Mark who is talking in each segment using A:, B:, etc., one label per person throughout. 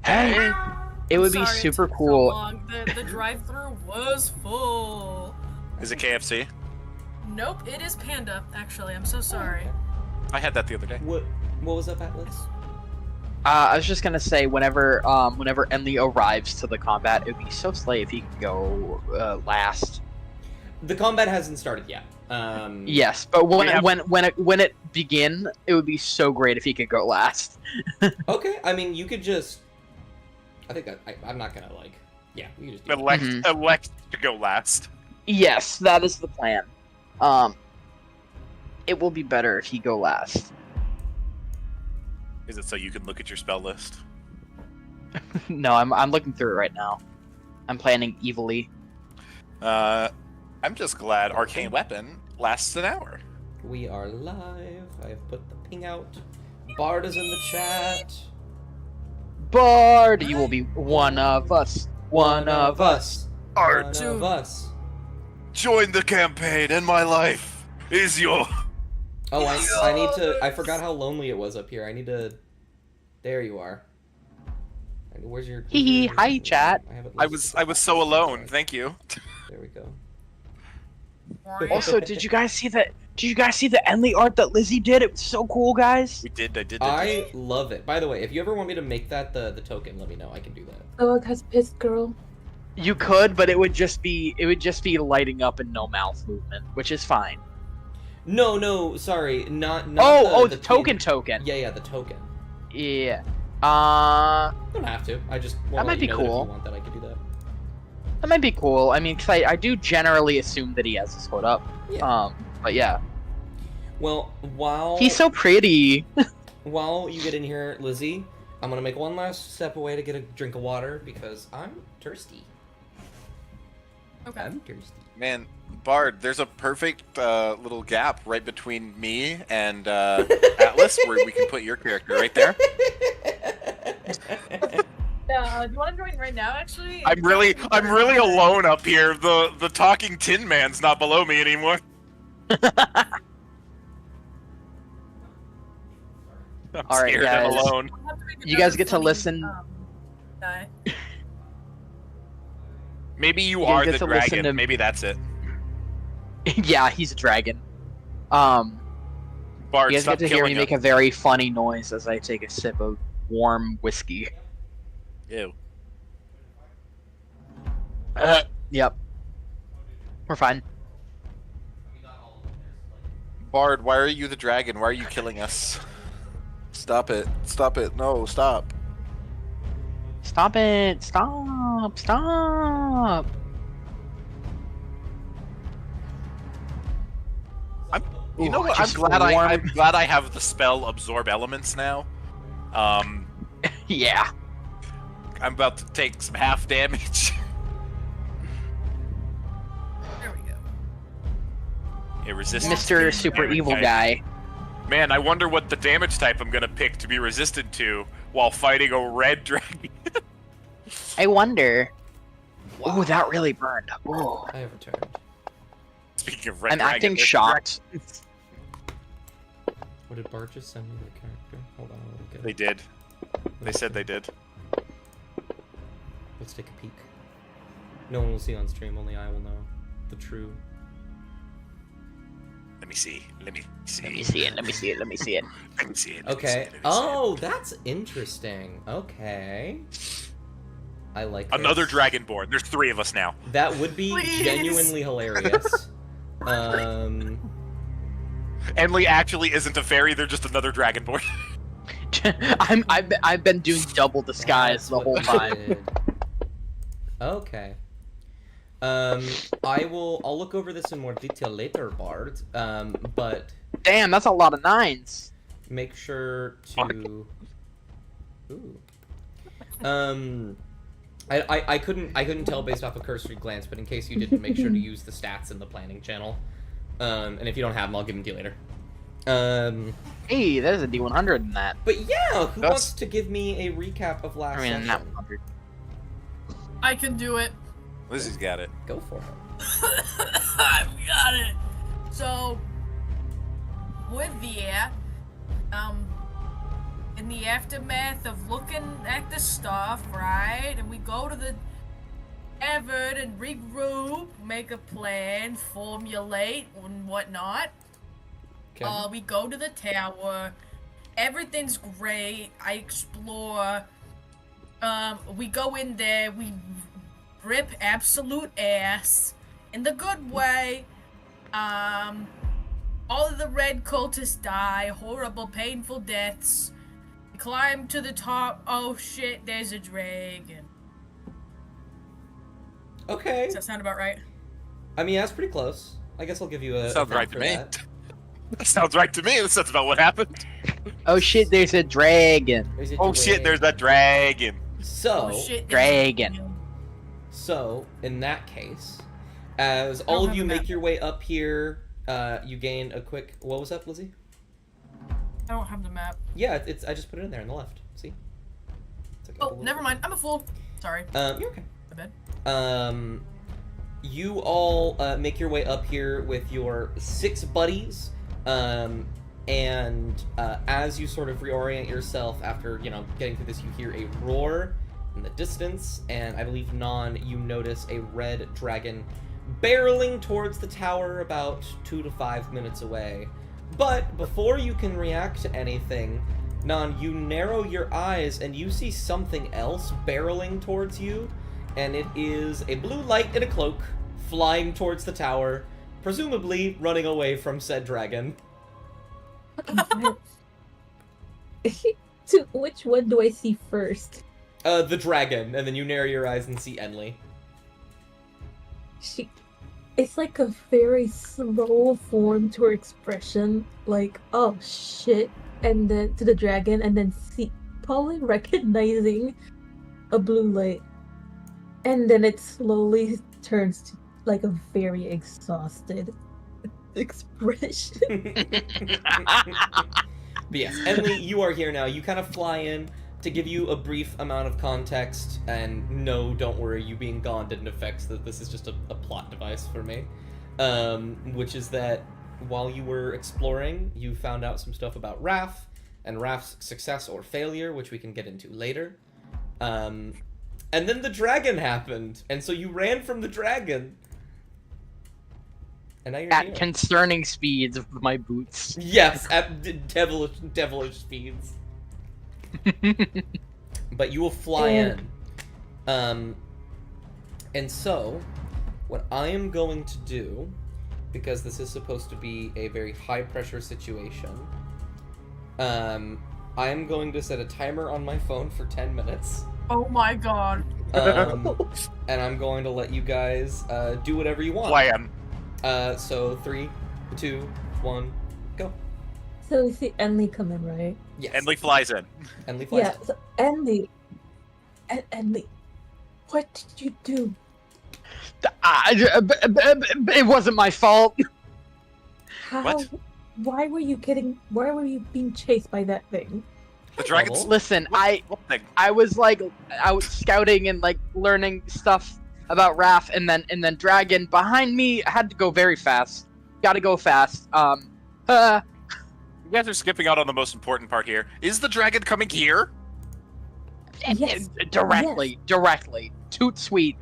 A: Hey, it would be
B: Sorry it
A: super
B: took so
A: cool.
B: long. The drive-thru was full.
C: Is it KFC?
B: Nope, it is Panda, actually. I'm so sorry.
D: Okay.
C: I had that the other day.
D: What was up, Atlas?
A: I was just gonna say, whenever Enlil arrives to the combat, it would be so slay if he could go last.
D: The combat hasn't started yet.
A: Yes, but when it begin, it would be so great if he could go last.
D: Okay, I mean, you could just. I think I'm not gonna like. Yeah, we can just. Do that.
C: Elect to go last.
A: Yes, that is the plan. It will be better if he go last.
C: Is it so you can look at your spell list?
A: No, I'm looking through it right now. I'm planning evilly.
C: I'm just glad Arcane Weapon lasts an hour.
D: We are live. I have put the ping out. Bard is in the chat.
A: Bard, you will be one of us. One of us.
D: One of us.
C: Join the campaign, and my life is your.
D: Oh, I need to. I forgot how lonely it was up here. I need to. There you are. Where's your?
A: Hee hee. Hi, chat.
C: I was so alone. Thank you.
D: There we go.
A: Also, did you guys see the Enlil art that Lizzie did? It was so cool, guys.
C: We did. I did.
D: I love it. By the way, if you ever want me to make that the token, let me know. I can do that.
E: Oh, that's pissed girl.
A: You could, but it would just be lighting up and no mouth movement, which is fine.
D: No, sorry, not.
A: The token.
D: Yeah, the token.
A: Yeah.
D: Don't have to. I just want
A: That might
D: to
A: be
D: let you know
A: cool.
D: that if you want that, I can do that.
A: That might be cool. I mean, 'cause I do generally assume that he has his hood up.
D: Yeah.
A: But yeah.
D: Well, while
A: He's so pretty.
D: while you get in here, Lizzie, I'm gonna make one last step away to get a drink of water because I'm thirsty.
B: Okay.
D: I'm thirsty.
C: Man, Bard, there's a perfect little gap right between me and Atlas where we can put your character right there.
B: Yeah, do you want to join right now, actually?
C: I'm really alone up here. The talking Tin Man's not below me anymore. I'm
A: All right,
C: scared.
A: guys.
C: I'm alone.
B: We'll have to make
A: You guys
B: another
A: get to
B: funny,
A: listen.
B: Guy.
C: Maybe you
A: You
C: are
A: get
C: the
A: to listen
C: dragon.
A: to-
C: Maybe that's it.
A: Yeah, he's a dragon.
C: Bard,
A: You guys
C: stop
A: get to hear
C: killing
A: me make a very funny noise as I take a sip of warm whiskey.
C: Ew.
A: Yep. We're fine.
C: Bard, why are you the dragon? Why are you killing us? Stop it. Stop it. No, stop.
A: Stop it! Stop! Stop!
C: You know
A: Ooh,
C: what? I'm
A: just
C: glad
A: warm-
C: I'm glad I have the spell Absorb Elements now.
A: Yeah.
C: I'm about to take some half damage.
B: There we go.
C: Yeah, resistance.
A: Mr. Super
C: damage
A: Evil
C: type.
A: Guy.
C: Man, I wonder what the damage type I'm gonna pick to be resistant to while fighting a red dragon.
A: I wonder.
D: Wow.
A: Ooh, that really burned. Ooh.
D: I have returned.
C: Speaking of red
A: I'm
C: dragon,
A: acting
C: there's
A: shocked.
D: What did Bart just send me the character? Hold on, I'll look at
C: They
D: it.
C: did. They said they did.
D: Let's take a peek. No one will see on stream, only I will know. The true.
C: Let me see. Let me see.
A: Let me see it. Let me see it. Let me see it.
C: Let me see it. Let me see
D: Okay.
C: it, let me see
D: Oh,
C: it.
D: that's interesting. Okay. I like
C: Another
D: this.
C: dragonborn. There's 3 of us now.
D: That would be
B: Please.
D: genuinely hilarious.
C: Emily actually isn't a fairy. They're just another dragonborn.
A: I've been doing double disguise
D: That's
A: the
D: what
A: whole
D: we
A: time.
D: did. Okay. I'll look over this in more detail later, Bart. But
A: Damn, that's a lot of 9s.
D: make sure to. Ooh. I couldn't tell based off a cursory glance, but in case you didn't, make sure to use the stats in the planning channel. And if you don't have them, I'll give them to you later.
A: Hey, there's a D100 in that.
D: But yeah, who
C: That's-
D: wants to give me a recap of last
A: I mean,
D: session?
A: not 100.
B: I can do it.
C: Lizzie's got it.
D: Go for it.
B: I've got it. So, with the in the aftermath of looking at the stuff, right? And we go to the tavern and regroup, make a plan, formulate, and whatnot.
D: Okay.
B: We go to the tower. Everything's great. I explore. We go in there. We rip absolute ass in the good way. All of the red cultists die. Horrible, painful deaths. We climb to the top. Oh shit! There's a dragon.
D: Okay.
B: Does that sound about right?
D: I mean, that's pretty close. I guess I'll give you a.
C: Sounds
D: a
C: right
D: for
C: to me.
D: that.
C: That sounds right to me. That's about what happened.
A: Oh shit, there's a dragon.
D: There's a
C: Oh shit, there's
D: dragon.
C: that dragon.
D: So,
B: Oh shit!
A: Dragon.
D: So, in that case, as all
B: don't
D: of
B: have
D: you
B: a
D: make
B: map.
D: your way up here, you gain a quick. What was up, Lizzie?
B: I don't have the map.
D: Yeah, it's. I just put it in there on the left. See? It's like a
B: Oh,
D: little-
B: never mind. I'm a fool. Sorry.
D: You're okay.
B: My bad.
D: You all make your way up here with your 6 buddies, and as you sort of reorient yourself after, getting through this, you hear a roar in the distance, and I believe, Non, you notice a red dragon barreling towards the tower about 2 to 5 minutes away. But before you can react to anything, Non, you narrow your eyes and you see something else barreling towards you, and it is a blue light in a cloak flying towards the tower, presumably running away from said dragon.
E: To which one do I see first?
D: The dragon, and then you narrow your eyes and see Enli.
E: It's like a very slow form to her expression, like, oh shit, and then to the dragon, and then probably recognizing a blue light. And then it slowly turns to like a very exhausted expression.
D: But yes, Enli, you are here now. You kind of fly in to give you a brief amount of context, and no, don't worry, you being gone didn't affect that. This is just a plot device for me. Which is that while you were exploring, you found out some stuff about Raph, and Raph's success or failure, which we can get into later. And then the dragon happened, and so you ran from the dragon. And now you're
A: At
D: here.
A: concerning speeds with my boots.
D: Yes, at devilish speeds. But you will fly in. And so, what I am going to do, because this is supposed to be a very high pressure situation, I am going to set a timer on my phone for 10 minutes.
B: Oh my god.
D: And I'm going to let you guys do whatever you want.
C: Plan.
D: So 3, 2, 1, go.
E: So we see Enli come in, right?
D: Yes.
C: Enli flies in.
D: Enli flies.
E: Yeah, so Enli. Enli, what did you do?
A: It wasn't my fault.
E: How?
C: What?
E: Why were you being chased by that thing?
C: The dragon's
D: Bubble.
A: Listen,
C: What thing?
A: I was like out scouting and like learning stuff about Raph, and then Dragon behind me. I had to go very fast. Gotta go fast.
C: You guys are skipping out on the most important part here. Is the dragon coming here?
E: Yes.
A: Directly. Toot sweet.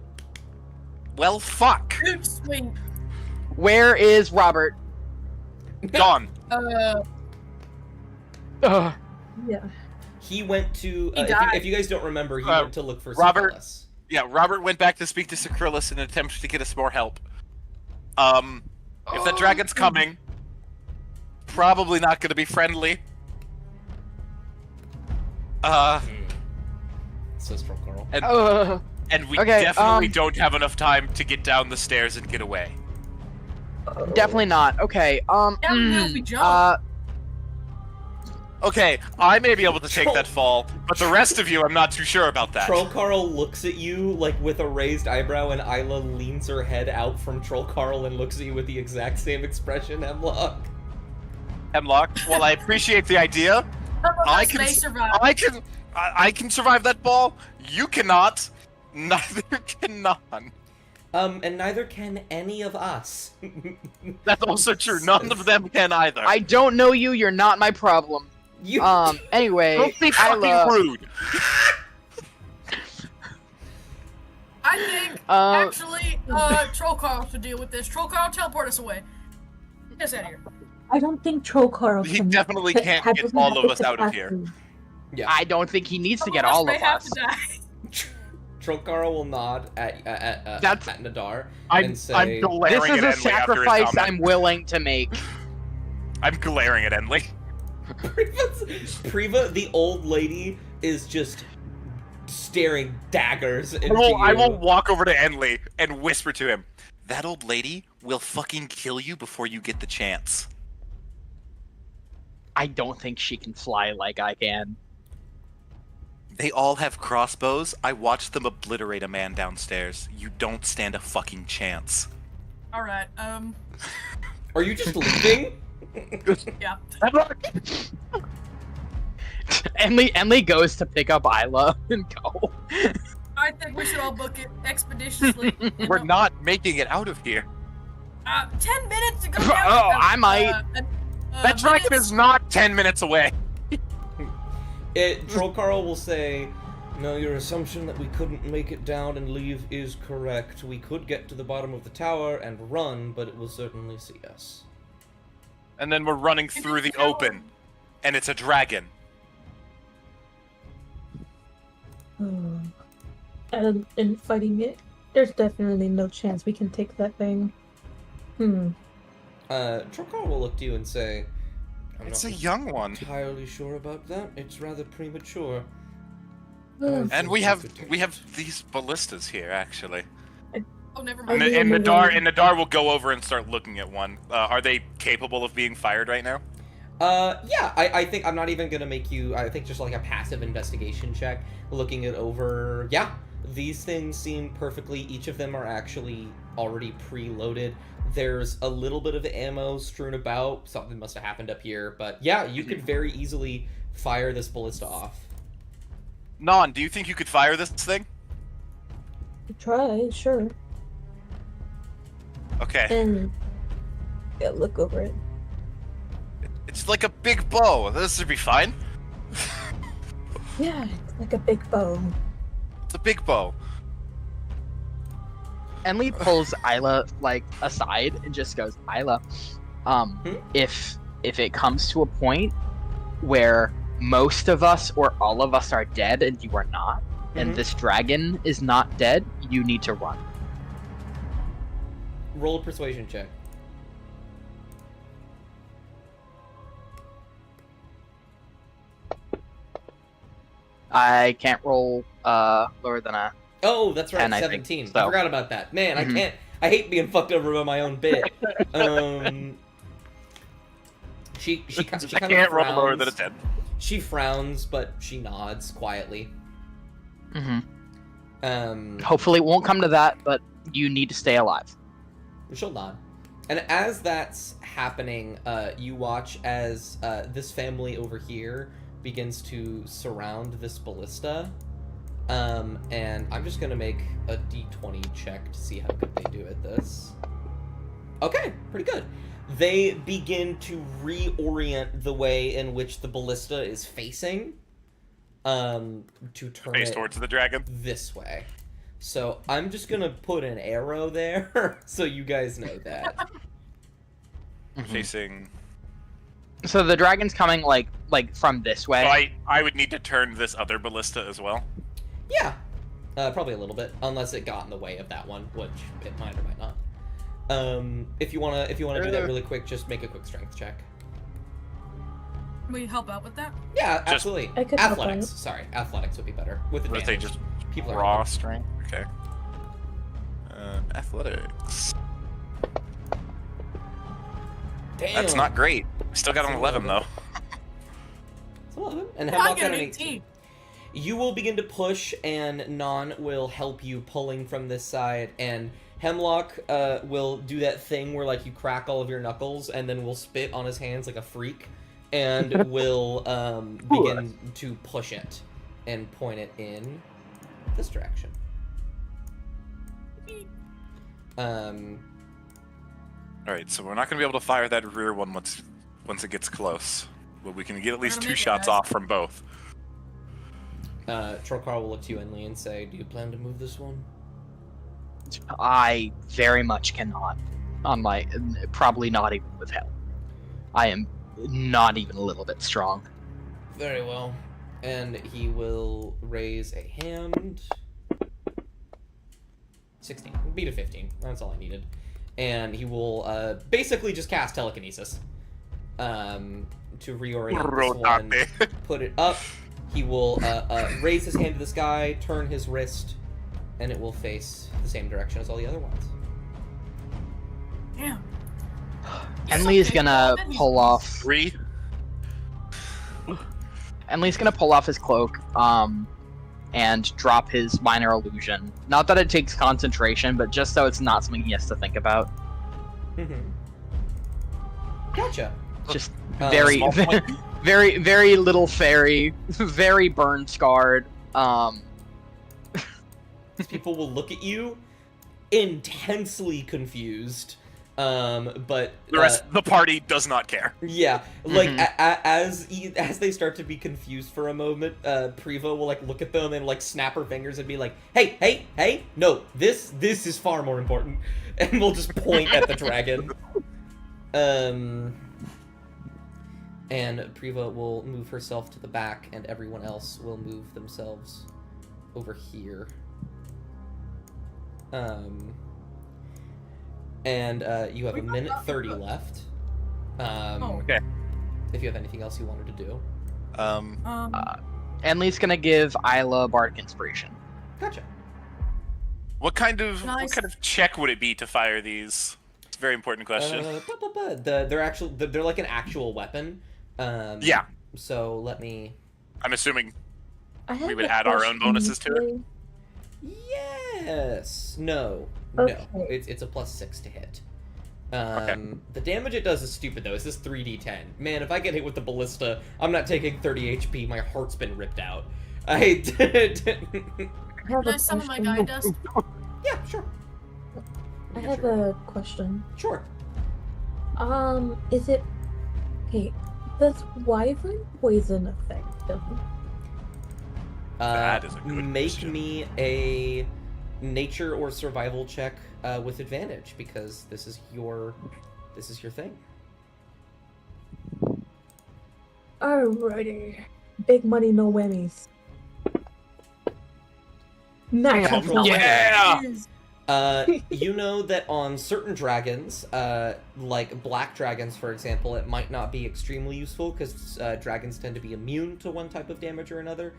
C: Well, fuck.
B: Dude, swing.
A: Where is Robert?
C: Gone.
A: Ugh.
E: Yeah.
D: He went to.
B: He
D: If,
B: died.
D: if you guys don't remember, he went to look for
C: Robert-
D: Syphilis.
C: Yeah, Robert went back to speak to Sacrilus in an attempt to get us more help. If that dragon's coming, probably not going to be friendly.
D: Says Troll Carl.
C: And we
A: Okay,
C: definitely don't have enough time to get down the stairs and get away.
A: Definitely not. Okay.
B: Downhill we jump.
C: Okay, I may be able to take that fall, but the rest of you, I'm not too sure about that.
D: Troll Carl looks at you like with a raised eyebrow, and Isla leans her head out from Troll Carl and looks at you with the exact same expression. Hemlock.
C: Hemlock, while I appreciate the idea,
B: Some of
C: I
B: us
C: can
B: may
C: s-
B: survive.
C: I can survive that ball. You cannot. Neither can none.
D: And neither can any of us.
C: That's also true. None of them can either.
A: I don't know you. You're not my problem.
D: You.
A: Anyway,
C: Don't be fucking
A: Isla,
C: rude.
B: I think actually, Troll Carl should deal with this. Troll Carl, teleport us away. Get us out of here.
E: I don't think Trollcarl
C: He
E: can
C: definitely can't get
E: doesn't
C: all
E: have
C: of
E: the
C: us out of here.
E: capacity.
D: Yeah.
A: I don't think he needs to
B: Some
A: get
B: of us
A: all
B: may
A: of
B: have
A: us.
B: to die.
D: Trolkara will nod at Nadar
C: I'm
D: and say,
C: glaring
A: This is
C: at
A: a
C: Enley after his
A: sacrifice
C: comment.
A: I'm willing to make.
C: I'm glaring at Enley.
D: Priva, the old lady, is just staring daggers into
C: I
D: you.
C: will walk over to Enley and whisper to him, that old lady will fucking kill you before you get the chance.
A: I don't think she can fly like I can.
C: They all have crossbows. I watched them obliterate a man downstairs. You don't stand a fucking chance.
B: Alright,
D: Are you just leaving?
B: yeah.
A: Enley goes to pick up Isla and go.
B: I think we should all book it expeditiously.
C: We're not making it out of here.
B: 10 minutes to go
A: Oh,
B: down.
A: I might.
C: That dragon
B: minutes.
C: is not 10 minutes away.
D: Trollcarl will say, no, your assumption that we couldn't make it down and leave is correct. We could get to the bottom of the tower and run, but it will certainly see us.
C: And then we're running through the open. And it's a dragon.
E: And in fighting it, there's definitely no chance we can take that thing.
D: Trollcarl will look to you and say, I'm
C: It's
D: not
C: a young one.
D: entirely sure about that. It's rather premature.
C: And we have these ballistas here, actually.
B: Oh, never
E: I
B: mind.
C: And
E: mean-
C: Nadar will go over and start looking at one. Are they capable of being fired right now?
D: Yeah, I think I'm not even gonna make you, I think just like a passive investigation check, looking it over. Yeah, these things seem perfectly, each of them are actually already preloaded. There's a little bit of ammo strewn about, something must have happened up here, but yeah, you could very easily fire this ballista off.
C: Non, do you think you could fire this thing?
E: Try, sure.
C: Okay.
E: And yeah, look over it.
C: It's like a big bow. This should be fine.
E: Yeah, it's like a big bow.
C: It's a big bow.
A: Enley pulls Isla like aside and just goes, Isla, if it comes to a point where most of us or all of us are dead and you are not, and this dragon is not dead, you need to run.
D: Roll a persuasion check.
A: I can't roll lower than a.
D: Oh, that's right,
A: 10, I
D: 17.
A: think, so.
D: I forgot about that. Man,
A: Mhm.
D: I hate being fucked over by my own bit. She
C: I
D: kind of
C: can't roll lower than a
D: frowns.
C: 10.
D: She frowns, but she nods quietly.
A: Hopefully, it won't come to that, but you need to stay alive.
D: She'll nod. And as that's happening, you watch as this family over here begins to surround this ballista. And I'm just gonna make a d20 check to see how good they do at this. Okay, pretty good. They begin to reorient the way in which the ballista is facing, to turn
C: Face
D: it
C: towards the dragon.
D: this way. So I'm just gonna put an arrow there, so you guys know that.
C: Facing.
A: So the dragon's coming like from this way.
C: So I would need to turn this other ballista as well.
D: Yeah, probably a little bit, unless it got in the way of that one, which it might or might not. If you wanna do that really quick, just make a quick strength check.
B: Can we help out with that?
D: Yeah,
C: Just-
D: absolutely.
E: I could help
D: Athletics.
E: out.
D: Sorry, athletics would be better with
C: Let's
D: advantage.
C: say just
D: People are
C: raw strength. Okay. Athletics.
D: Damn.
C: That's not great. Still got an
D: That's
C: 11 though.
D: It's 11. And
B: I
D: Hemlock
B: get
D: got
B: an
D: an
B: 18.
D: You will begin to push, and Non will help you pulling from this side, and Hemlock will do that thing where like you crack all of your knuckles, and then will spit on his hands like a freak, and will begin to push it and point it in this direction.
C: Alright, so we're not going to be able to fire that rear one once it gets close. Well, we can get at least
B: Gotta
C: 2
B: make it,
C: shots
B: guys.
C: off from both.
D: Trollcar will look to you, Enli, and say, "Do you plan to move this one?"
A: I very much cannot. On my probably not even with help. I am not even a little bit strong.
D: Very well. And he will raise a hand. 16. Beat a 15. That's all I needed. And he will basically just cast telekinesis. To reorient this one. Put it up. He will raise his hand to the sky, turn his wrist, and it will face the same direction as all the other ones.
B: Damn.
A: Enli's gonna pull off.
C: 3.
A: Enli's gonna pull off his cloak, and drop his minor illusion. Not that it takes concentration, but just so it's not something he has to think about.
D: Gotcha.
A: Just very,
C: small point.
A: very, very little fairy, very burn scarred.
D: These people will look at you intensely confused. But
C: The rest of the party does not care.
D: yeah, like
A: Mhm.
D: as they start to be confused for a moment, Priva will like look at them and like snap her fingers and be like, "Hey, no, this is far more important," and we'll just point at the dragon. And Priva will move herself to the back, and everyone else will move themselves over here. And you have a minute 30 left.
C: Okay.
D: If you have anything else you wanted to do.
A: Enli's gonna give Isla Bardic Inspiration.
D: Gotcha.
C: What kind of
B: Nice.
C: check would it be to fire these? It's a very important question.
D: They're like an actual weapon.
C: Yeah.
D: So let me.
C: I'm assuming
E: I have
C: we would
E: a
C: add our own
E: question,
C: bonuses to it?
E: please.
D: Yes. No.
E: Okay.
D: No. It's a +6 to hit.
C: Okay.
D: The damage it does is stupid though. It's this 3d10. Man, if I get hit with the ballista, I'm not taking 30 HP. My heart's been ripped out. I did.
E: I have
B: Can
E: a
B: I summon my
E: question.
B: guide dust?
D: Yeah, sure.
E: I have a question.
D: Sure.
E: Is it okay? Does wyvern poison affect them?
C: That is a good
D: Make
C: question.
D: me a nature or survival check with advantage because this is your thing.
E: Alrighty. Big money, no whammies. Natural
C: Come
E: 20.
C: Yeah!
D: You know that on certain dragons, like black dragons, for example, it might not be extremely useful because dragons tend to be immune to one type of damage or another.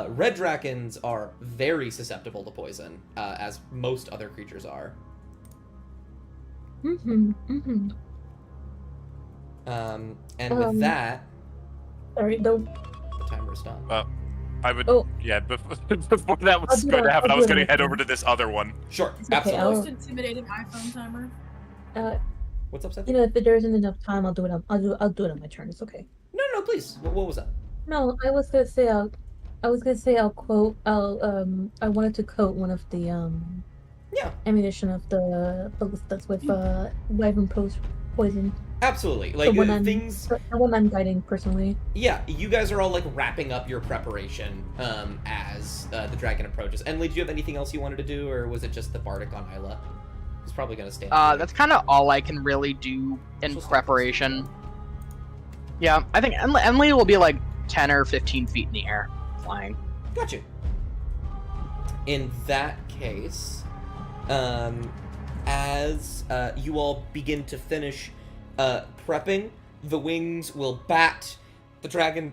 D: Red dragons are very susceptible to poison, as most other creatures are. And with that,
E: Sorry, don't.
D: the timer is done.
C: I would.
E: Oh.
C: Yeah, before that
E: I'll
C: was
E: do
C: going to
E: that-
C: happen,
E: I'll
C: I was
E: do
C: going to
E: it
C: head
E: next
C: over to this other one.
D: Sure,
E: okay,
D: absolutely.
B: Most intimidating iPhone timer.
D: What's up, Seth?
E: You know, if there isn't enough time, I'll do it. I'll do it on my turn. It's okay.
D: No, please. What was that?
E: No, I was gonna say I'll quote. I wanted to quote one of the
D: Yeah.
E: ammunition of the ballistas with wyvern poison.
D: Absolutely.
E: The
D: Like
E: one I'm
D: things.
E: the one I'm guiding personally.
D: Yeah, you guys are all like wrapping up your preparation as the dragon approaches. Enli, do you have anything else you wanted to do, or was it just the bardic on Isla? He's probably gonna stand.
A: That's kind of all I can really do in
D: She'll stand
A: preparation. Yeah, I think Enli will be like 10 or 15 feet in the air, flying.
D: Got you. In that case, as you all begin to finish prepping, the wings will bat, the dragon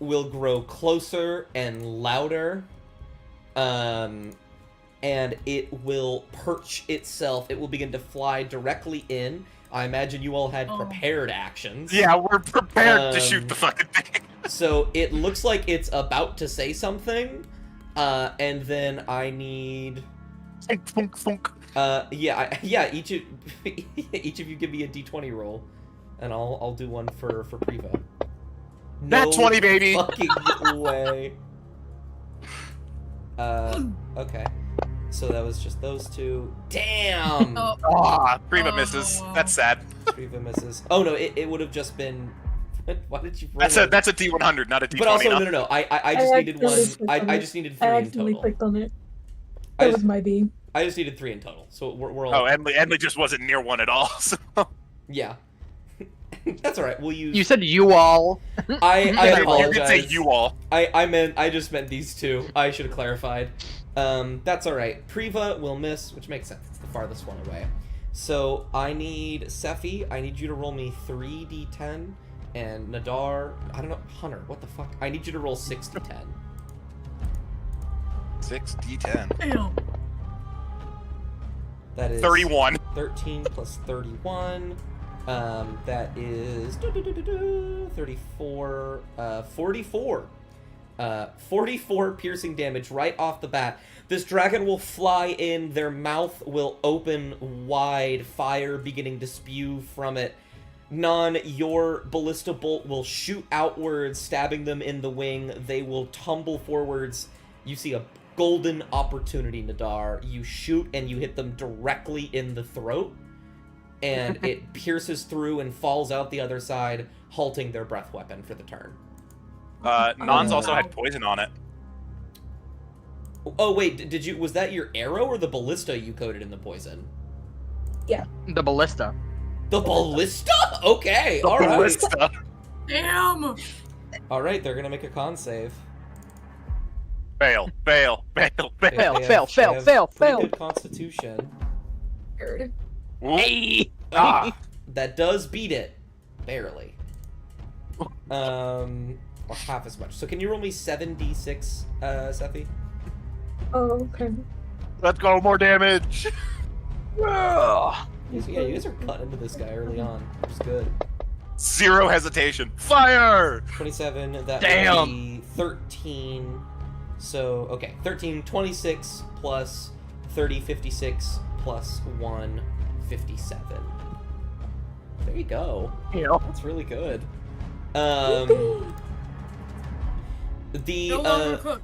D: will grow closer and louder, and it will perch itself. It will begin to fly directly in. I imagine you all had prepared actions.
C: Yeah, we're prepared to shoot the fucking thing.
D: So it looks like it's about to say something, and then I need.
C: Thunk, thunk.
D: Each of you give me a d20 roll, and I'll do one for Priva.
C: Nat 20, baby.
D: Fucking way. Okay. So that was just those two. Damn.
C: Priva misses.
B: Oh.
C: That's sad.
D: Priva misses. Oh no, it would have just been Why did you roll
C: That's a D100, not a D20.
D: But also, no. I just needed one. I just needed 3
E: I
D: in
E: accidentally
D: total.
E: clicked on it. That was my B.
D: I just needed 3 in total, so we're all.
C: Oh, Emily just wasn't near one at all. So.
D: Yeah. That's all right. We'll use.
A: You said you all.
D: I apologize.
C: You did say you all.
D: I just meant these two. I should have clarified. That's all right. Priva will miss, which makes sense. It's the farthest one away. So I need Sephi. I need you to roll me 3d10, and Nadar. I don't know, Hunter. What the fuck? I need you to roll 6d10.
C: 6d10.
B: Damn.
D: That is
C: 31.
D: 13 plus 31. That is 34. 44. 44 piercing damage right off the bat. This dragon will fly in, their mouth will open wide, fire beginning to spew from it. Non, your ballista bolt will shoot outwards, stabbing them in the wing. They will tumble forwards. You see a golden opportunity, Nadar. You shoot and you hit them directly in the throat, and it pierces through and falls out the other side, halting their breath weapon for the turn.
C: Non's also had poison on it.
D: Oh wait, did you? Was that your arrow or the ballista you coated in the poison?
E: Yeah.
A: The ballista.
D: The ballista? Okay, all right.
C: Ballista.
B: Damn.
D: All right, they're gonna make a con save.
C: Fail.
A: Fail,
D: They
A: fail,
D: have
A: fail,
D: pretty
A: fail.
D: Good constitution.
E: Weird.
A: Hey!
D: That does beat it, barely. Or half as much. So can you roll me 7d6, Sephi?
E: Oh, okay.
C: Let's go, more damage.
D: Yeah, you guys are cutting into this guy early on, which is good.
C: 0 hesitation. Fire!
D: 27, that
A: Damn.
D: would be 13. So, okay, 13, 26 plus 30, 56 plus 1, 57. There you go.
A: Yeah.
D: That's really good. The
B: No longer cooked.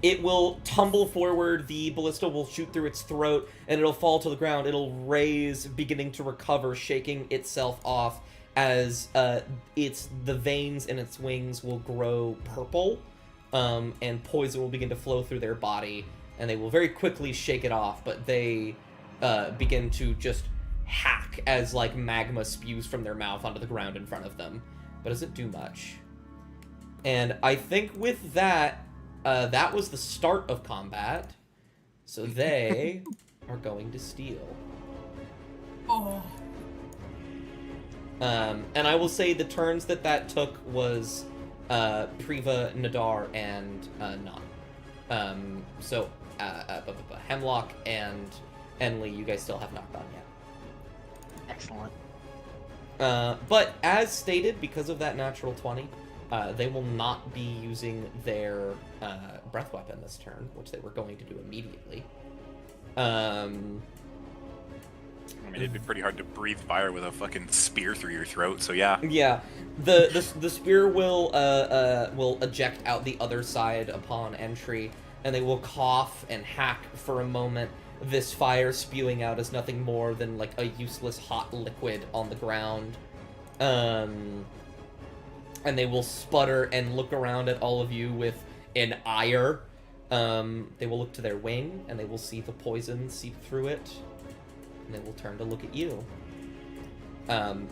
D: it will tumble forward, the ballista will shoot through its throat, and it'll fall to the ground. It'll raise, beginning to recover, shaking itself off as the veins in its wings will grow purple, and poison will begin to flow through their body, and they will very quickly shake it off, but they begin to just hack as like magma spews from their mouth onto the ground in front of them, but doesn't do much. And I think with that, that was the start of combat, so they are going to steal.
B: Oh.
D: And I will say the turns that took was Priva, Nadar, and Nan. So Hemlock and Enli, you guys still have not gone yet.
A: Excellent.
D: But as stated, because of that natural 20, they will not be using their breath weapon this turn, which they were going to do immediately.
C: I mean, it'd be pretty hard to breathe fire with a fucking spear through your throat, so yeah.
D: Yeah, the spear will eject out the other side upon entry, and they will cough and hack for a moment. This fire spewing out is nothing more than like a useless hot liquid on the ground. And they will sputter and look around at all of you with an ire. They will look to their wing, and they will see the poison seep through it. And they will turn to look at you.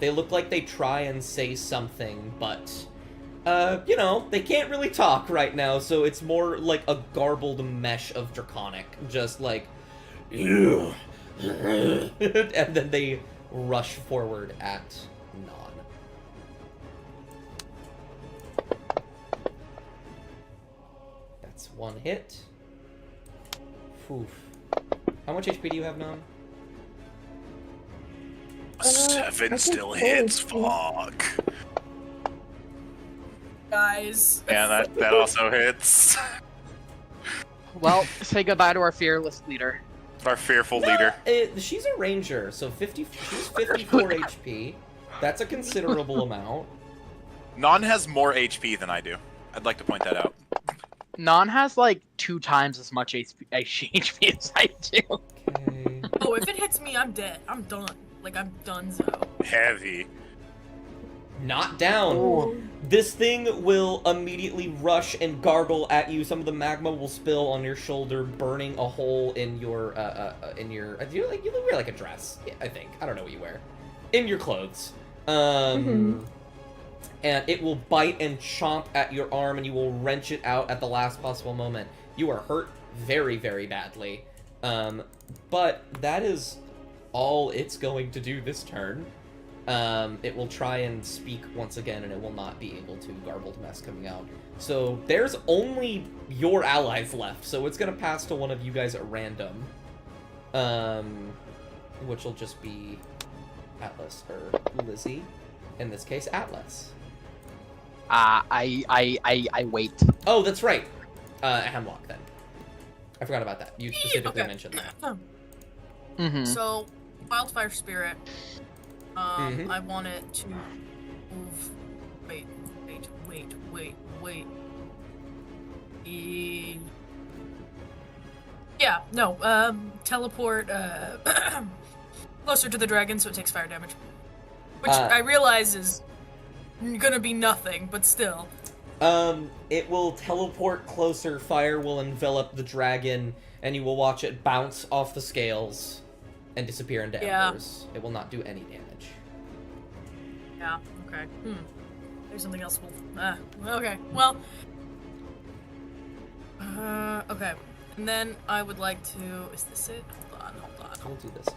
D: They look like they try and say something, but, they can't really talk right now, so it's more like a garbled mesh of Draconic. Just like, and then they rush forward at Non. That's one hit. Oof. How much HP do you have, Non?
C: 7 still hits, fuck.
B: Guys.
C: Yeah, that also hits.
A: Well, say goodbye to our fearless leader.
C: Our fearful leader.
D: She's a ranger, so she's 54 HP. That's a considerable amount.
C: Non has more HP than I do. I'd like to point that out.
A: Non has like 2 times as much HP as I do.
D: Okay.
B: Oh, if it hits me, I'm dead. I'm done. Like, I'm done, so.
C: Heavy.
D: Not down.
E: Oh.
D: This thing will immediately rush and gargle at you. Some of the magma will spill on your shoulder, burning a hole in your you wear like a dress, yeah, I think. I don't know what you wear. In your clothes. And it will bite and chomp at your arm, and you will wrench it out at the last possible moment. You are hurt very, very badly. But that is all it's going to do this turn. It will try and speak once again, and it will not be able to. Garbled mess coming out. So there's only your allies left, so it's going to pass to one of you guys at random. Which will just be Atlas, or Lizzie. In this case, Atlas.
A: I wait.
D: Oh, that's right. Hemlock, then. I forgot about that. You specifically mentioned that.
A: Mm-hmm.
B: So, Wildfire Spirit. I want it to move. Wait. Yeah, no, teleport, closer to the dragon so it takes fire damage. Which I realize is gonna be nothing, but still.
D: It will teleport closer, fire will envelop the dragon, and you will watch it bounce off the scales and disappear into embers. It will not do any damage.
B: Yeah, okay. There's something else okay, well... okay. And then I would like to... Is this it? Hold on.
D: I'll do this,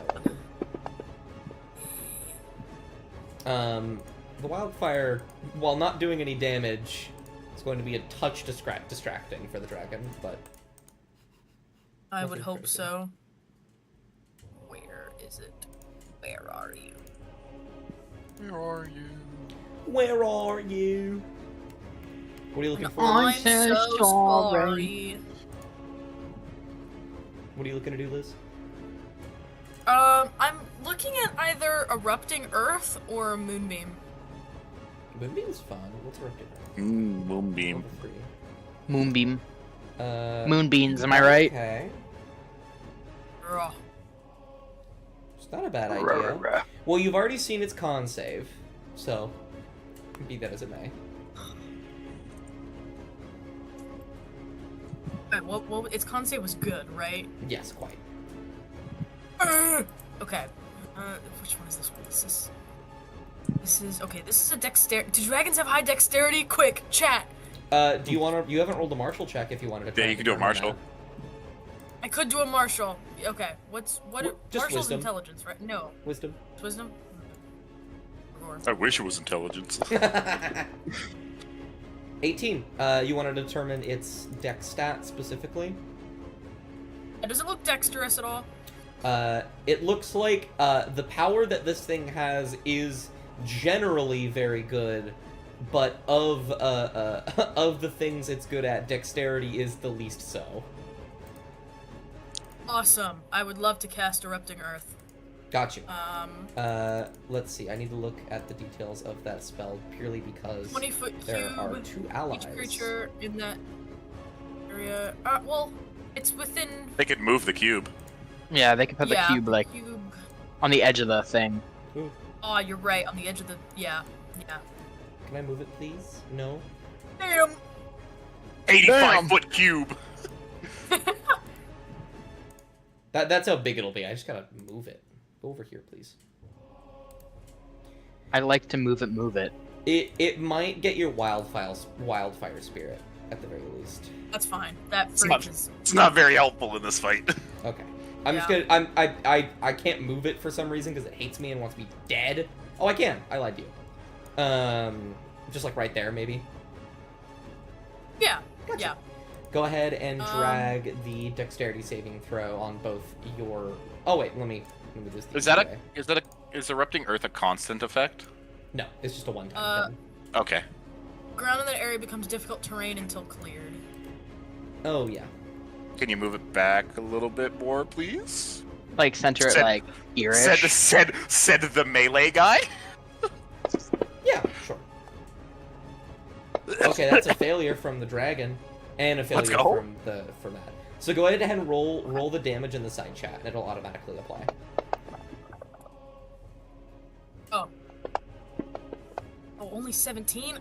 D: however. The wildfire, while not doing any damage, is going to be a touch distracting for the dragon, but...
B: I would hope so. Where is it? Where are you?
C: Where are you?
D: Where are you? What are you looking for?
B: I'm so sorry.
D: What are you looking to do, Liz?
B: I'm looking at either Erupting Earth or Moonbeam.
D: Moonbeam's fun. What's Erupting Earth?
C: Moonbeam.
D: Level 3.
A: Moonbeam. Moonbeams, am I right?
D: Okay.
B: Ugh.
D: It's not a bad idea. Well, you've already seen its con save, so be that as it may.
B: Well, its con save was good, right?
D: Yes, quite.
B: Okay. Which one is this one? This is okay. This is a dexterity. Do dragons have high dexterity? Quick, chat.
D: Do you want to? You haven't rolled a martial check if you wanted to.
C: Yeah, you can do a martial.
B: I could do a martial. Okay. What?
D: Just
B: Martial's
D: wisdom.
B: Intelligence, right? No.
D: Wisdom.
B: It's wisdom.
C: I wish it was intelligence.
D: 18. You want to determine its dex stat specifically?
B: Does it look dexterous at all?
D: It looks like the power that this thing has is generally very good, but of the things it's good at, dexterity is the least so.
B: Awesome. I would love to cast Erupting Earth.
D: Got you. Let's see. I need to look at the details of that spell purely because
B: 20-foot cube.
D: there are two allies.
B: Each creature in that area. Well, it's within.
C: They could move the cube.
A: Yeah, they could put the cube like on the edge of the thing.
D: Ooh.
B: Oh, you're right. On the edge of the. Yeah.
D: Can I move it, please? No.
B: Damn.
C: 85-foot cube.
D: That's how big it'll be. I just gotta move it. Go over here, please.
A: I like to move it.
D: It might get your wildfire spirit at the very least.
B: That's fine. That
C: It's not very helpful in this fight.
D: Okay. I'm just gonna. I can't move it for some reason because it hates me and wants me dead. Oh, I can. I lied to you. Just like right there, maybe.
B: Yeah.
D: Gotcha.
B: Yeah.
D: Go ahead and drag the dexterity saving throw on both your. Oh wait, let me do this.
C: Is erupting earth a constant effect?
D: No, it's just a one-time thing.
C: Okay.
B: Ground in that area becomes difficult terrain until cleared.
D: Oh yeah.
C: Can you move it back a little bit more, please?
A: Like center it like earish.
C: Said the melee guy.
D: Yeah, sure. Okay, that's a failure from the dragon, and a failure from that. So go ahead and roll the damage in the side chat, and it'll automatically apply.
B: Oh, only 17?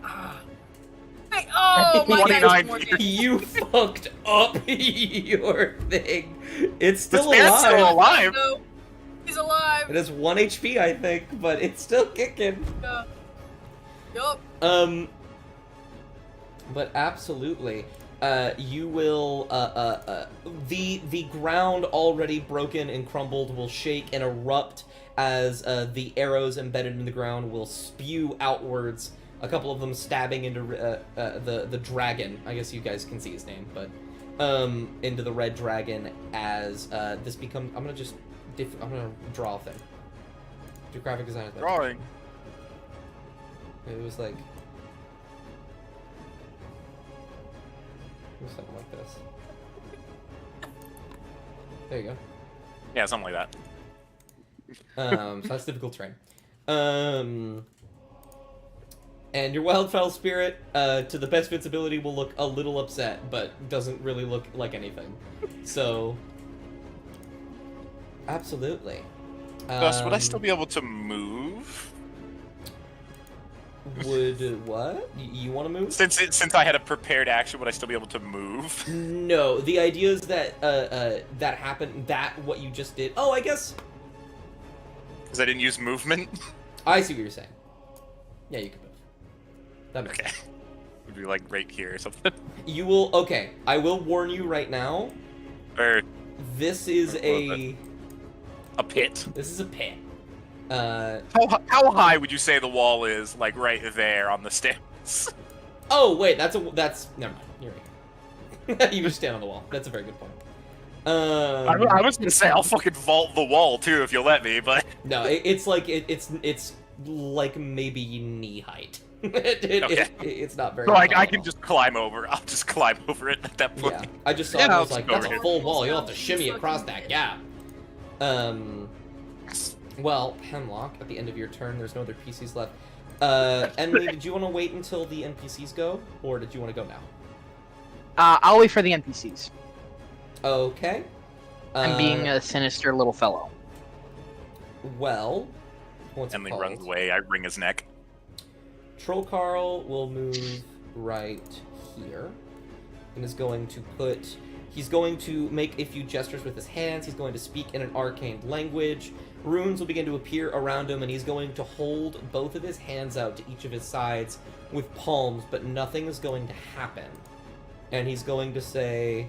B: Oh, my
C: 29
B: guy's
C: feet.
D: You fucked up your thing. It's still
C: This man's
D: alive.
C: still alive.
B: No, he's alive.
D: It has 1 HP, I think, but it's still kicking.
B: Yup.
D: But absolutely, you will, the ground already broken and crumbled will shake and erupt as the arrows embedded in the ground will spew outwards. A couple of them stabbing into the dragon. I guess you guys can see his name, but into the red dragon as this becomes. I'm gonna draw a thing. Do graphic design.
C: Drawing.
D: It was like. Something like this. There you go.
C: Yeah, something like that.
D: So that's difficult terrain. And your wildfowl spirit, to the best of its ability, will look a little upset, but doesn't really look like anything. So, absolutely.
C: Gus, would I still be able to move?
D: Would what? You want to move?
C: Since I had a prepared action, would I still be able to move?
D: No. The idea is that that happened. That what you just did. Oh, I guess.
C: Because I didn't use movement.
D: I see what you're saying. Yeah, you can move. That makes
C: Okay.
D: sense.
C: Would be like right here or something.
D: You will. Okay, I will warn you right now.
C: Or
D: This is a
C: pit.
D: This is a pit.
C: How high would you say the wall is? Like right there on the stairs.
D: Oh wait, that's never mind. You're right. You just stand on the wall. That's a very good point.
C: I was gonna say I'll fucking vault the wall too if you'll let me, but
D: No, it's like it's like maybe knee height.
C: Okay.
D: It's not very.
C: so
D: tall
C: I
D: at
C: can
D: all.
C: just climb over. I'll just climb over it at that point.
D: Yeah, I just saw
C: Yeah,
D: it. I
C: I'll
D: was like,
C: just go
D: that's
C: over
D: a
C: here.
D: full wall. You'll have to shimmy across that gap. Well, Hemlock, at the end of your turn, there's no other PCs left. Emily, did you want to wait until the NPCs go, or did you want to go now?
A: I'll wait for the NPCs.
D: Okay.
A: I'm being a sinister little fellow.
D: Well, what's it
C: Emily
D: called?
C: runs away. I wring his neck.
D: Troll Carl will move right here and is going to put. He's going to make a few gestures with his hands. He's going to speak in an arcane language. Runes will begin to appear around him, and he's going to hold both of his hands out to each of his sides with palms, but nothing is going to happen. And he's going to say,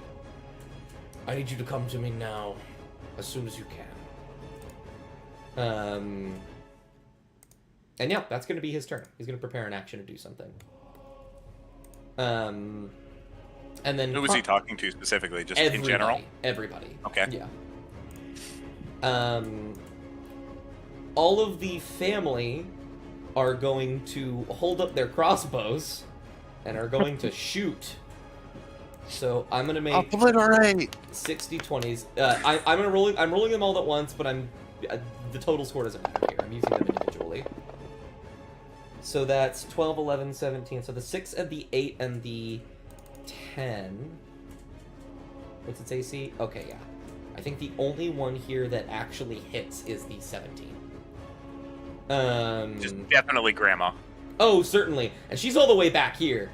D: I need you to come to me now, as soon as you can. And yeah, that's going to be his turn. He's going to prepare an action to do something. And then
C: Who was he talking to specifically? Just
D: everybody,
C: in general?
D: Everybody.
C: Okay.
D: Yeah. All of the family are going to hold up their crossbows and are going to shoot. So I'm gonna make
C: Obliterate.
D: 60 20s. I'm rolling them all at once, but the total score doesn't matter here. I'm using them individually. So that's 12, 11, 17. So the 6 and the 8 and the 10. What's its AC? Okay, yeah. I think the only one here that actually hits is the 17.
C: Just definitely Grandma.
D: Oh, certainly. And she's all the way back here.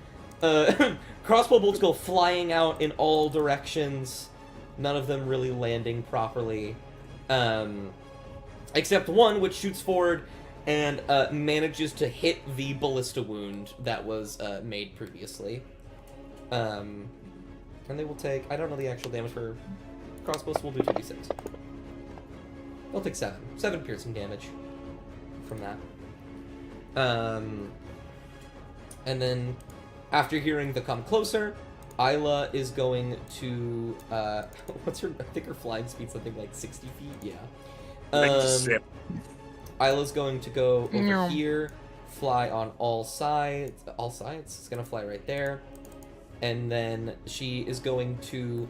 D: Crossbow bolts go flying out in all directions. None of them really landing properly. Except one, which shoots forward and manages to hit the ballista wound that was made previously. And they will take... I don't know the actual damage for crossbows, so we'll do 2d6. They'll take 7. 7 piercing damage from that. And then, after hearing the come closer, Isla is going to... what's her... I think her flying speed's something like 60 feet? Yeah.
C: Zip.
D: Isla's going to go over
A: Meow.
D: here, fly on all sides. All sides? It's going to fly right there. And then she is going to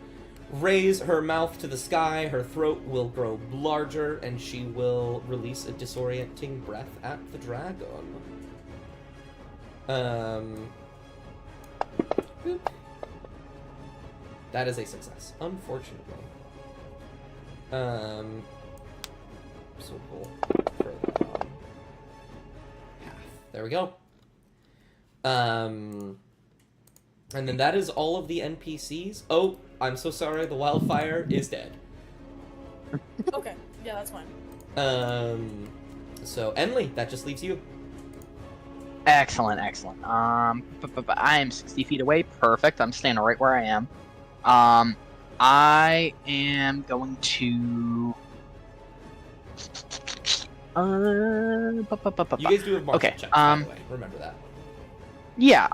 D: raise her mouth to the sky. Her throat will grow larger, and she will release a disorienting breath at the dragon. Boop. That is a success, unfortunately. So we'll throw that on half. There we go. And then that is all of the NPCs. Oh, I'm so sorry. The wildfire is dead.
B: Okay, yeah, that's fine.
D: So Enley, that just leaves you.
A: Excellent, excellent. I am 60 feet away. Perfect. I'm standing right where I am. I am going to.
D: You guys do have martial
A: Okay,
D: checks, by the way. Remember that.
A: Yeah.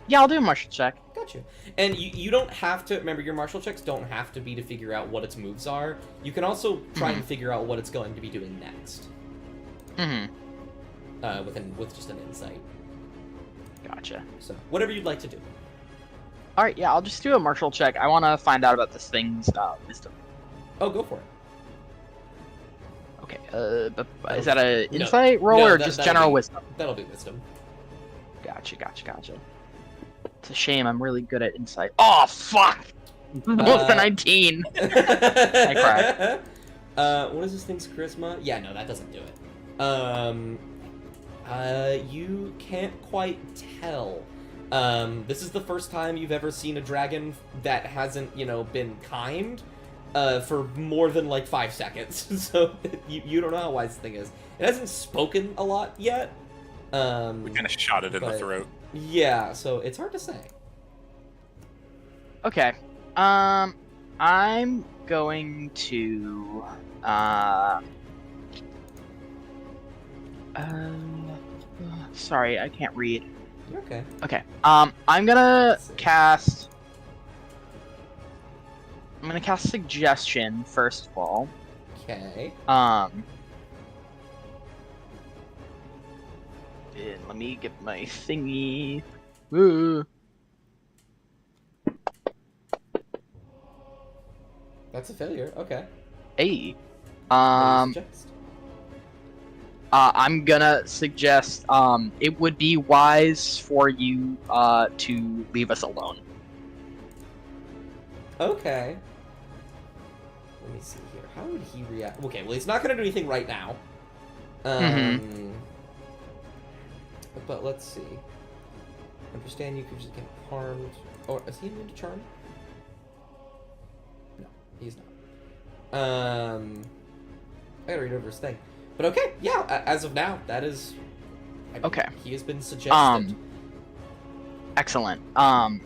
A: Yeah, I'll do a martial check.
D: Gotcha. And you don't have to remember your martial checks don't have to be to figure out what its moves are. You can also try and figure out what it's going to be doing next. With just an insight.
A: Gotcha.
D: So whatever you'd like to do.
A: All right. Yeah, I'll just do a martial check. I want to find out about this thing's wisdom.
D: Oh, go for it.
A: Okay. Is that an insight roll or just general wisdom?
D: That'll be wisdom.
A: Gotcha. It's a shame. I'm really good at insight. Oh fuck! Almost a 19. I cried.
D: What is this thing's charisma? Yeah, no, that doesn't do it. You can't quite tell. This is the first time you've ever seen a dragon that hasn't, been kind, for more than, 5 seconds. So, you don't know how wise this thing is. It hasn't spoken a lot yet.
C: We kind of shot it in the throat.
D: Yeah, so it's hard to say.
A: Okay. I'm going to sorry, I can't read.
D: You're okay.
A: Okay. I'm gonna cast suggestion first of all.
D: Okay.
A: Let me get my thingy. Woo.
D: That's a failure. Okay.
A: Hey.
D: What do you suggest?
A: I'm gonna suggest it would be wise for you to leave us alone.
D: Okay. Let me see here. How would he react? Okay, well, he's not gonna do anything right now. But let's see. Understand you could just get harmed. Or is he immune to charm? No, he's not. I gotta read over his thing. But okay, yeah, as of now, that is...
A: Okay.
D: He has been suggested.
A: Excellent. And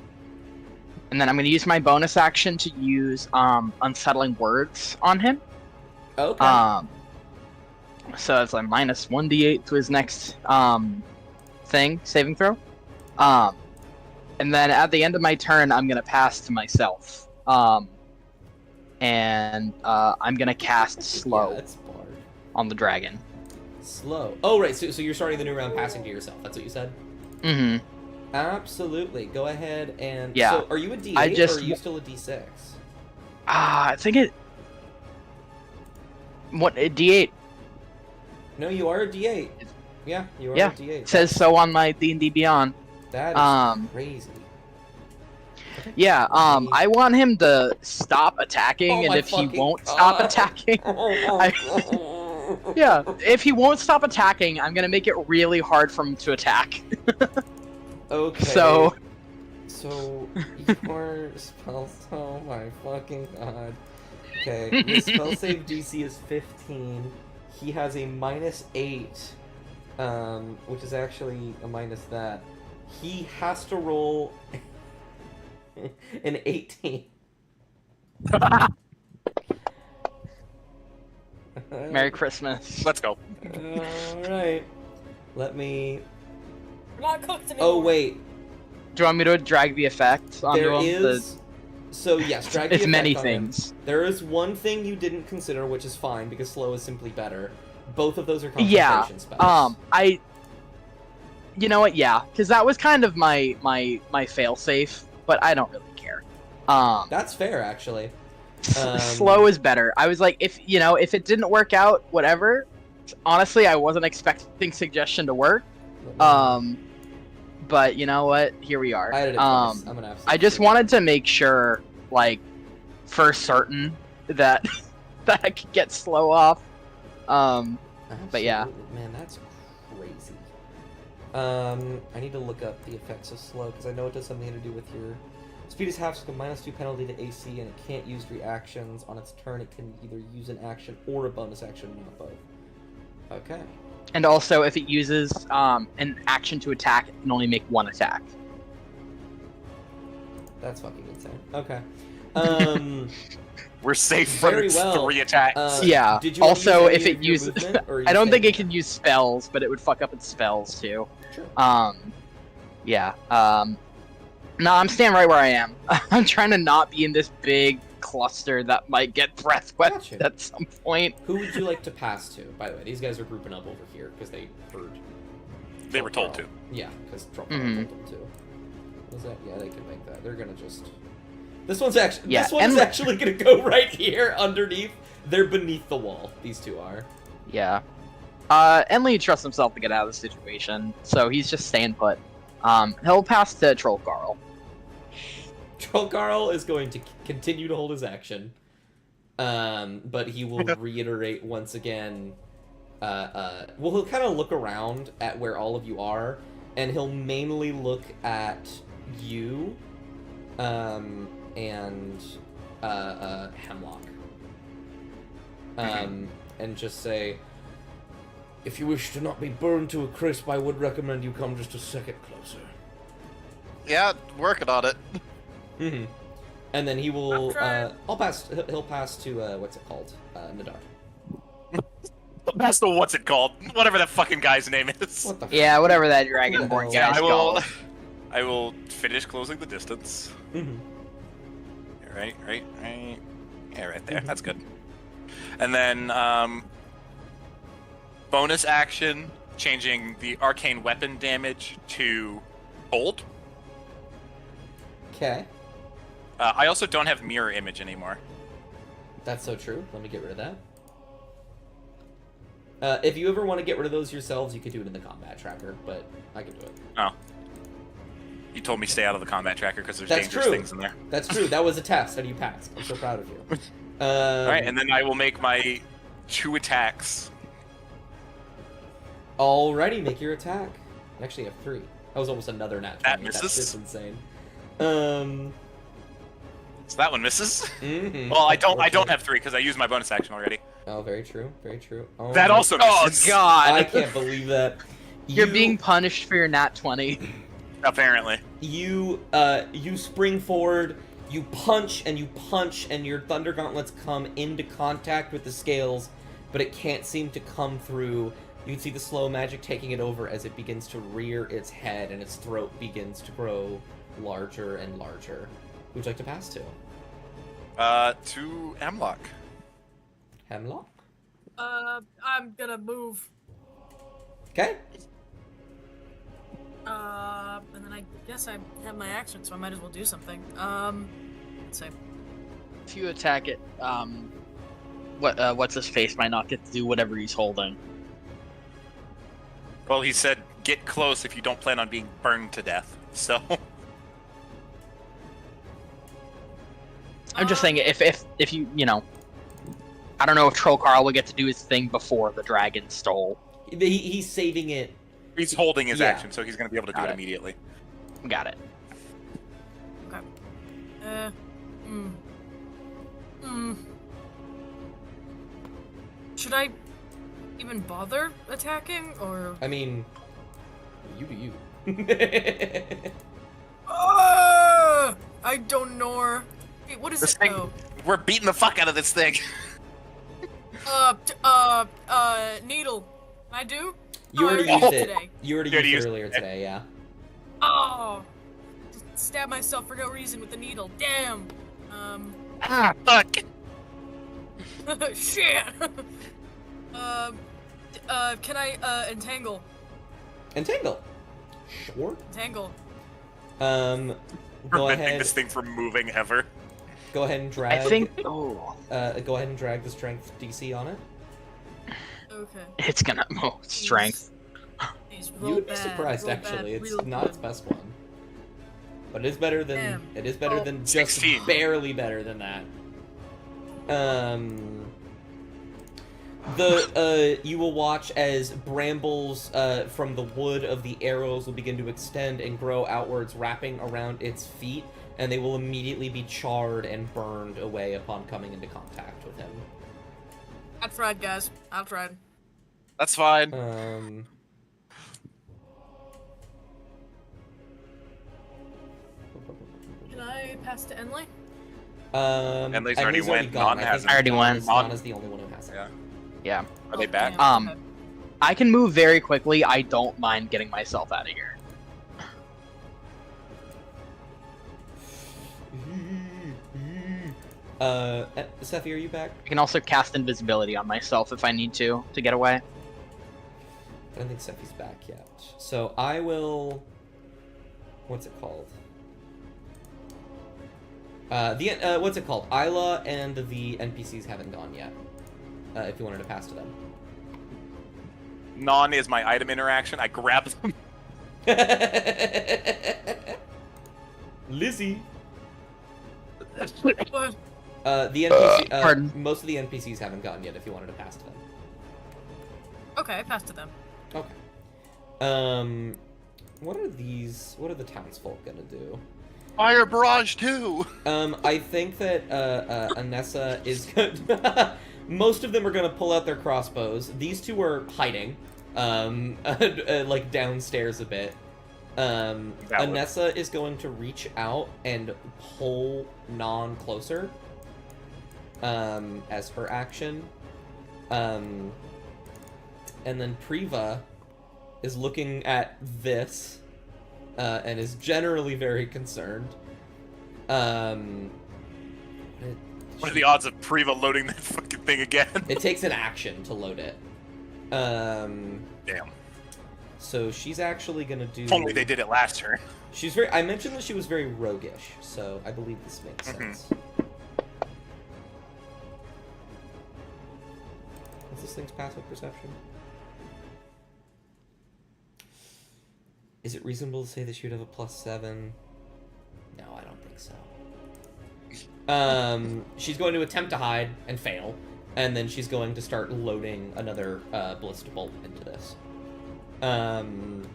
A: then I'm gonna use my bonus action to use unsettling words on him.
D: Okay.
A: So it's like minus 1d8 to his next saving throw. And then at the end of my turn, I'm gonna pass to myself. And I'm gonna cast slow.
D: Yeah, that's barred.
A: On the dragon.
D: Slow. Oh, right. So you're starting the new round passing to yourself. That's what you said?
A: Mm-hmm.
D: Absolutely. Go ahead and...
A: Yeah.
D: So are you a D8 or are you still a D6?
A: I think it... What, a D8?
D: No, you are a D8. Yeah, you are a D8.
A: It says so on my D&D Beyond.
D: That is crazy. Okay.
A: Yeah, I want him to stop attacking, and if he won't stop attacking... Yeah, if he won't stop attacking, I'm gonna make it really hard for him to attack.
D: Okay.
A: So
D: your spell... Oh my fucking god. Okay, his spell save DC is 15. He has a -8, which is actually a minus that. He has to roll an 18.
A: Merry Christmas.
C: Let's go.
D: Alright. Let me...
B: We're not cooked anymore.
D: Oh, wait.
A: Do you want me to drag the effect onto
D: There
A: him?
D: is... So, yes, drag the
A: It's
D: effect
A: many
D: on
A: things.
D: him. There is one thing you didn't consider, which is fine, because slow is simply better. Both of those are concentration spells.
A: You know what? Yeah, because that was kind of my fail-safe, but I don't really care.
D: That's fair, actually.
A: Slow is better. I was like, if it didn't work out, whatever. Honestly, I wasn't expecting suggestion to work. But you know what? Here we are.
D: I did it twice. I'm gonna have to
A: I just wanted to make sure, like, for certain that that I could get slow off. But yeah.
D: Man, that's crazy. I need to look up the effects of slow, because I know it does something to do with your... Speed is half, so -2 penalty to AC, and it can't use reactions. On its turn, it can either use an action or a bonus action, not both. Okay.
A: And also, if it uses an action to attack, it can only make one attack.
D: That's fucking insane. Okay.
C: We're safe from
D: Very well.
C: 3 attacks.
A: Yeah.
D: Did you wanna
A: Also,
D: use
A: if
D: any
A: it
D: of your
A: uses,
D: movement, or are you
A: I don't think
D: saying-
A: it can use spells, but it would fuck up its spells too.
D: Sure.
A: Yeah. No, I'm staying right where I am. I'm trying to not be in this big cluster that might get breath wet
D: Gotcha.
A: at some point.
D: Who would you like to pass to? By the way, these guys are grouping up over here because they heard.
C: They were told to.
D: Yeah, because Trump
A: Mhm.
D: told them to. What was that? Yeah, they can make that. They're gonna just. This one's actually.
A: Yeah,
D: This one's
A: and-
D: actually gonna go right here underneath. They're beneath the wall. These two are.
A: Yeah. Enlil trusts himself to get out of the situation, so he's just staying put. He'll pass to Troll Carl.
D: Trollcarl is going to continue to hold his action, but he will reiterate once again. Well, he'll kind of look around at where all of you are, and he'll mainly look at you, and Hemlock, and just say, "If you wish to not be burned to a crisp, I would recommend you come just a second closer."
C: Yeah, working on it.
D: Mm-hmm. And then he will.
B: I'm trying.
D: He'll pass to what's it called? Nadar.
C: That's the what's it called? Whatever that fucking guy's name is.
D: What the?
A: Yeah, whatever that
D: What the
A: Dragonborn
D: hell?
C: Yeah,
A: guy's
C: I will.
A: called.
C: I will finish closing the distance.
D: Mm-hmm.
C: Right. Yeah, right there.
D: Mhm.
C: That's good. And then bonus action, changing the arcane weapon damage to cold.
D: Okay,
C: I also don't have mirror image anymore.
D: that's so true. Let me get rid of that. If you ever want to get rid of those yourselves, you could do it in the combat tracker, but I can do it.
C: Oh. You told me stay out of the combat tracker because there's
D: That's
C: dangerous
D: true.
C: things in there.
D: That's true. That was a test, and you passed. I'm so proud of you.
C: Alright, and then I will make my 2 attacks.
D: Alrighty, make your attack. You actually have 3. That was almost another nat 20.
C: That
D: That's
C: misses.
D: just insane.
C: So that one misses.
D: Mhm.
C: Well, I don't have 3 because I used my bonus action already.
D: Oh, very true. Very true. Oh,
C: That
D: my-
C: also
A: Oh
C: misses.
A: god!
D: I can't believe that.
A: You're
D: You-
A: being punished for your nat 20.
C: Apparently.
D: You spring forward, you punch, and your thunder gauntlets come into contact with the scales, but it can't seem to come through. You can see the slow magic taking it over as it begins to rear its head and its throat begins to grow larger and larger. Who would you like to pass to?
C: To Hemlock.
D: Hemlock?
B: I'm gonna move.
D: Okay.
B: And then I guess I have my action, so I might as well do something. Let's see.
A: If you attack it, what's his face might not get to do whatever he's holding.
C: Well, he said get close if you don't plan on being burned to death. So
A: I'm just saying, if you I don't know if Troll Carl will get to do his thing before the dragon stole.
D: He's saving it.
C: he's holding his
D: Yeah.
C: action, so he's going to be able to do
A: Got
C: it
A: it.
C: immediately.
A: Got it.
B: Should I even bother attacking, or?
D: I mean, you do you.
B: I don't know. Wait, what is
C: This
B: it?
C: thing-
B: Oh.
C: We're beating the fuck out of this thing.
B: Needle. I do?
D: You already
B: I
D: used it.
B: today.
D: You already
C: You already
D: used it
C: used
D: earlier
C: it.
D: today, yeah.
B: Oh! Just stab myself for no reason with the needle. Damn!
C: Ah, fuck.
B: Shit! Can I, entangle?
D: Entangle. Sure.
B: Entangle.
D: Go
C: Preventing
D: ahead.
C: this thing from moving ever.
D: Go ahead and drag.
A: I think. Oh,
D: Go ahead and drag the strength DC on it.
B: Okay.
A: it's gonna strength.
B: Please,
D: You
B: roll
D: would be
B: bad,
D: surprised,
B: roll
D: actually.
B: bad,
D: It's
B: real
D: not its
B: good.
D: best one, but it is better than.
B: Damn.
D: It is better
B: Oh.
D: than just
C: 16.
D: barely better than that. You will watch as brambles from the wood of the arrows will begin to extend and grow outwards, wrapping around its feet, and they will immediately be charred and burned away upon coming into contact with him.
B: I tried, guys. I tried.
C: That's fine.
B: Can I pass to Enley?
C: Enley's already went.
D: Gone.
C: Non hasn't.
A: I already went.
D: Non is the only one who has it.
C: Yeah.
A: Yeah.
C: Are they back?
B: Damn, okay.
A: I can move very quickly. I don't mind getting myself out of here.
D: Sephi, are you back?
A: I can also cast invisibility on myself if I need to get away.
D: I don't think Sephi's back yet. So I will... What's it called? What's it called? Isla and the NPCs haven't gone yet. If you wanted to pass to them.
C: Non is my item interaction. I grab them.
D: Lizzie.
B: What?
D: The NPC.
A: Pardon?
D: Most of the NPCs haven't gone yet. If you wanted to pass to them.
B: Okay, pass to them.
D: Okay. What are these? What are the townsfolk gonna do?
C: Fire barrage too.
D: I think that Anessa is good. Most of them are gonna pull out their crossbows. These two are hiding, like downstairs a bit. Anessa is going to reach out and pull Non closer, as her action. And then Priva is looking at this, and is generally very concerned.
C: What are the odds of Priva loading that fucking thing again?
D: It takes an action to load it.
C: Damn.
D: So she's actually gonna do...
C: If only they did it last turn.
D: She's very... I mentioned that she was very roguish, so I believe this makes sense. What's this thing's passive perception? Is it reasonable to say that she would have a +7? No, I don't think so. She's going to attempt to hide and fail, and then she's going to start loading another ballista bolt into this. And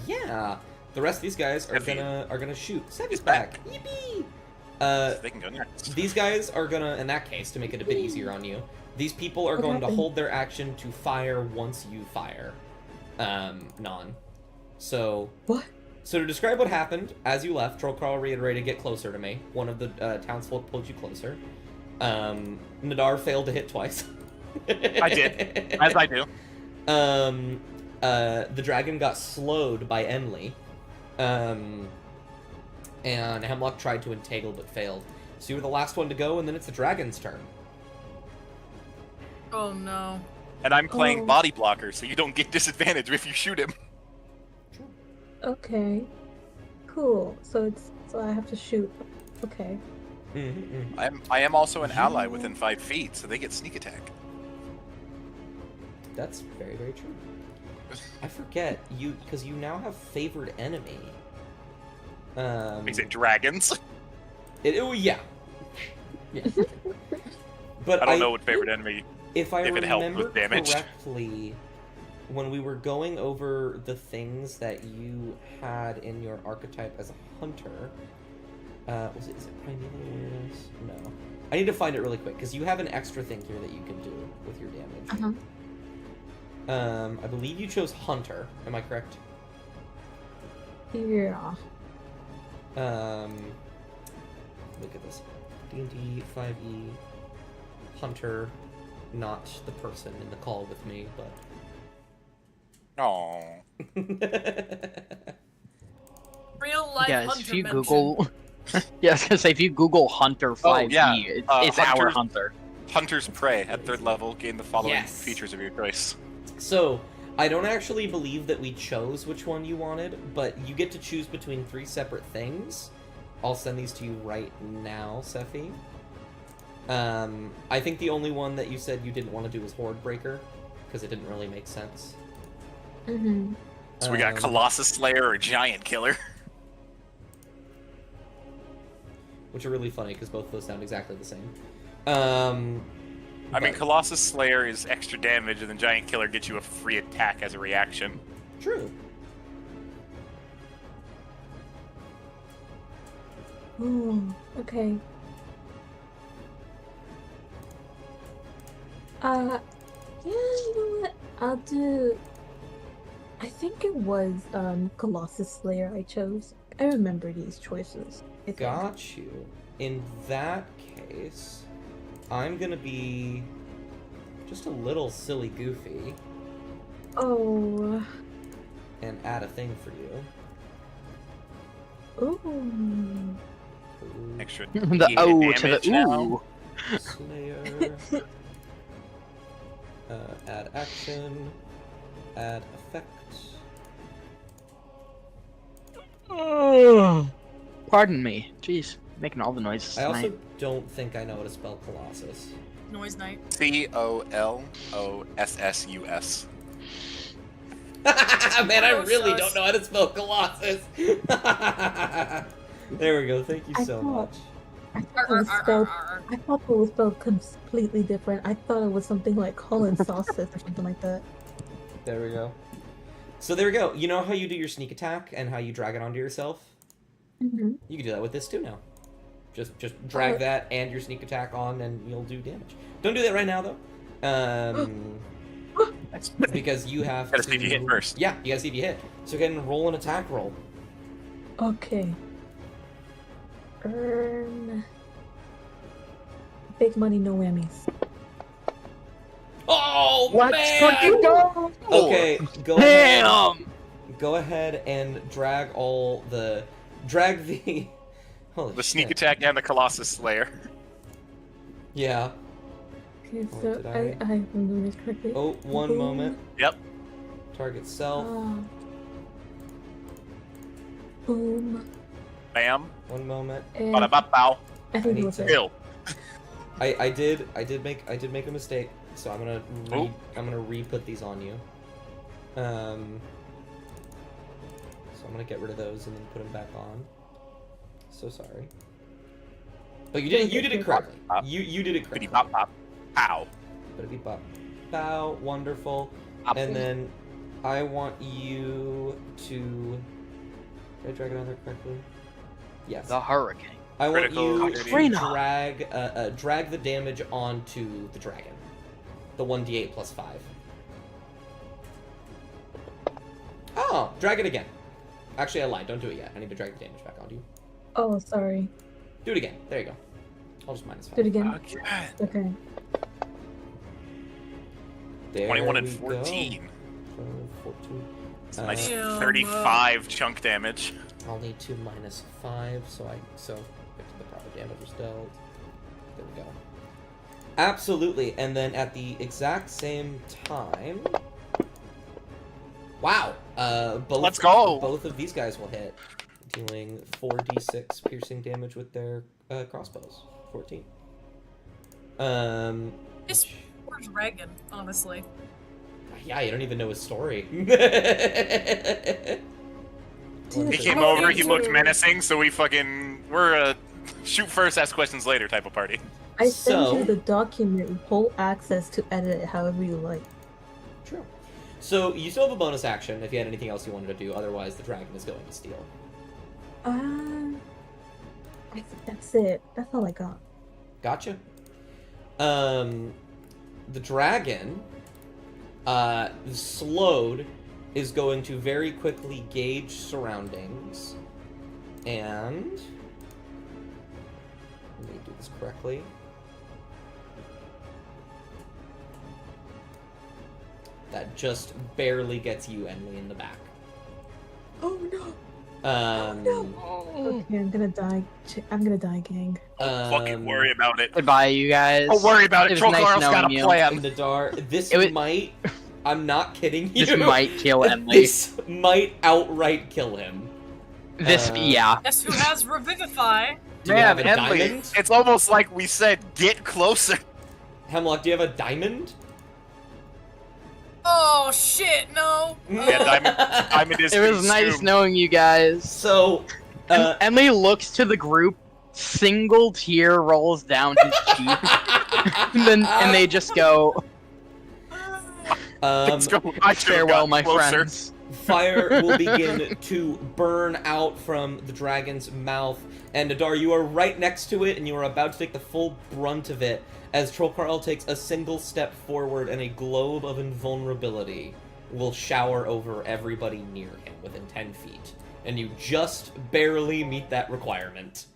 D: yeah, the rest of these guys are gonna shoot. Sephi's back. Yippee!
C: They can go next.
D: These guys are gonna, in that case, to make it a bit easier on you, these people are going to hold their action to fire once you fire. Non. So
E: What?
D: So to describe what happened as you left, Trollcrawl reiterated, "Get closer to me." One of the townsfolk pulled you closer. Nadar failed to hit twice.
C: I did, as I do.
D: The dragon got slowed by Enley. And Hemlock tried to entangle but failed. So you were the last one to go, and then it's the dragon's turn.
B: Oh no.
C: And I'm playing body blocker, so you don't get disadvantage if you shoot him.
E: Okay. Cool. So I have to shoot. Okay.
C: I am also an ally within 5 feet, so they get sneak attack.
D: That's very, very true. I forget because you now have favored enemy.
C: Is it dragons?
D: Yeah. Yeah. But
C: I don't know what favorite enemy.
D: If I
C: it helped
D: remember
C: with damage.
D: correctly, when we were going over the things that you had in your archetype as a hunter, is it primeval awareness? No. I need to find it really quick because you have an extra thing here that you can do with your damage. I believe you chose hunter. Am I correct?
E: Yeah.
D: Look at this. D&D 5e hunter, not the person in the call with me, but.
C: Oh.
B: Real life
A: Yes,
B: hunter
A: if you
B: mention.
A: Google... yeah, I was gonna say, if you Google Hunter 5e,
C: yeah.
A: it's our Hunter.
C: Hunter's Prey at 3rd level gain the following
D: Yes.
C: features of your choice.
D: So, I don't actually believe that we chose which one you wanted, but you get to choose between 3 separate things. I'll send these to you right now, Sephi. I think the only one that you said you didn't want to do was Horde Breaker, because it didn't really make sense.
C: So we got Colossus Slayer or Giant Killer.
D: Which are really funny, because both of those sound exactly the same.
C: I mean,
D: but-
C: Colossus Slayer is extra damage, and then Giant Killer gets you a free attack as a reaction.
D: True.
E: Oh, okay. Yeah, you know what? I'll do. I think it was Colossus Slayer I chose. I remember these choices. I think.
D: Got you. In that case, I'm gonna be just a little silly goofy
E: Oh.
D: and add a thing for you.
E: Ooh.
D: Ooh,
C: Extra
A: The O to
C: damage
A: the
C: now.
A: ooh.
D: Slayer. Add action. Add effect.
A: Pardon me. Jeez, making all the noises
D: I also
A: tonight.
D: don't think I know how to spell Colossus.
B: Noise night.
C: Colossus.
D: Man, I really
B: Colossus.
D: don't know how to spell Colossus. There we go. Thank you
E: I
D: so
E: thought-
D: much.
E: I thought it was spelled. I thought it was spelled completely different. I thought it was something like Colin Sauces or something like that.
D: There we go. So there we go. You know how you do your sneak attack and how you drag it onto yourself?
E: Mm-hmm.
D: You can do that with this too now. Just drag that and your sneak attack on, and you'll do damage. Don't do that right now though, because you have
C: Gotta
D: to
C: see if you hit first.
D: Yeah, you gotta see if you hit. So go ahead and roll an attack roll.
E: Okay. Earn. Big money, no whammies.
D: Oh
A: Let's
D: man!
A: fucking go!
D: Okay, go ahead.
A: Damn!
D: Go ahead and drag the holy
C: The sneak
D: shit.
C: attack and the Colossus Slayer.
D: Yeah.
E: Okay,
D: Oh,
E: so
D: did
E: I am doing this correctly.
D: Oh, one
E: Boom.
D: moment.
C: Yep.
D: Target self.
E: Boom.
C: Bam.
D: One moment.
E: And
C: Bada bop bow.
E: I think
D: need
E: it was
D: to-
E: it.
C: Kill.
D: I did make a mistake, so I'm gonna
C: Oh.
D: re-put these on you. So I'm gonna get rid of those and then put them back on. So sorry. But you did it correctly. You did it
C: Bitty
D: correctly.
C: bop bop. Pow.
D: Bitty bop. Bow, wonderful. And then I want you to. Did I drag it on there correctly? Yes.
A: The hurricane.
D: I want
C: Critical
D: you to
C: hit.
D: drag the damage onto the dragon. The 1d8 plus 5. Oh, drag it again. Actually, I lied. Don't do it yet. I need to drag the damage back onto you.
E: Oh, sorry.
D: Do it again. There you go. I'll just minus 5.
E: Do it again.
C: Okay.
E: Okay.
D: There
C: 21 and
D: we go.
C: 14.
D: 14.
C: It's a nice
B: Ew.
C: 35 chunk damage.
D: I'll need to minus 5, so get to the proper damage was dealt. There we go. Absolutely, and then at the exact same time, wow!
C: Let's go!
D: Both of these guys will hit, dealing 4d6 piercing damage with their crossbows. 14.
B: This poor dragon, honestly.
D: Yeah, you don't even know his story.
C: He came
B: Oh,
C: over,
B: me
C: he looked
B: too.
C: menacing, so we're a shoot first, ask questions later type of party.
E: I sent
D: So-
E: you the document with full access to edit it however you like.
D: True. So you still have a bonus action if you had anything else you wanted to do. Otherwise, the dragon is going to steal.
E: I think that's it. That's all I got.
D: Gotcha. The dragon, slowed, is going to very quickly gauge surroundings, and let me do this correctly. That just barely gets you, Emily, in the back.
E: Oh no!
D: Um,
E: Okay, I'm gonna die. I'm gonna die, gang.
C: Fucking worry about it.
A: Goodbye, you guys.
C: Don't worry about it,
A: It was nice
C: Trollcarl's got a
A: knowing you.
C: plan.
D: Nadar, this
A: It was-
D: might. I'm not kidding you.
A: This might kill Emily.
D: This might outright kill him.
A: Yeah.
B: Guess who has Revivify?
D: Do you have a
C: Henley,
D: diamond?
C: it's almost like we said, get closer.
D: Hemlock, do you have a diamond?
B: Oh shit, no.
C: Yeah, diamond is
A: It was nice
C: consumed.
A: knowing you guys.
D: So,
A: Emily looks to the group single tear rolls down his cheek, and they just go,
C: Let's go. I should've
A: farewell,
C: gotten
A: my
C: closer.
A: friends.
D: Fire will begin to burn out from the dragon's mouth, and Nadar, you are right next to it, and you are about to take the full brunt of it as Trollcarl takes a single step forward, and a globe of invulnerability will shower over everybody near him within 10 feet. And you just barely meet that requirement.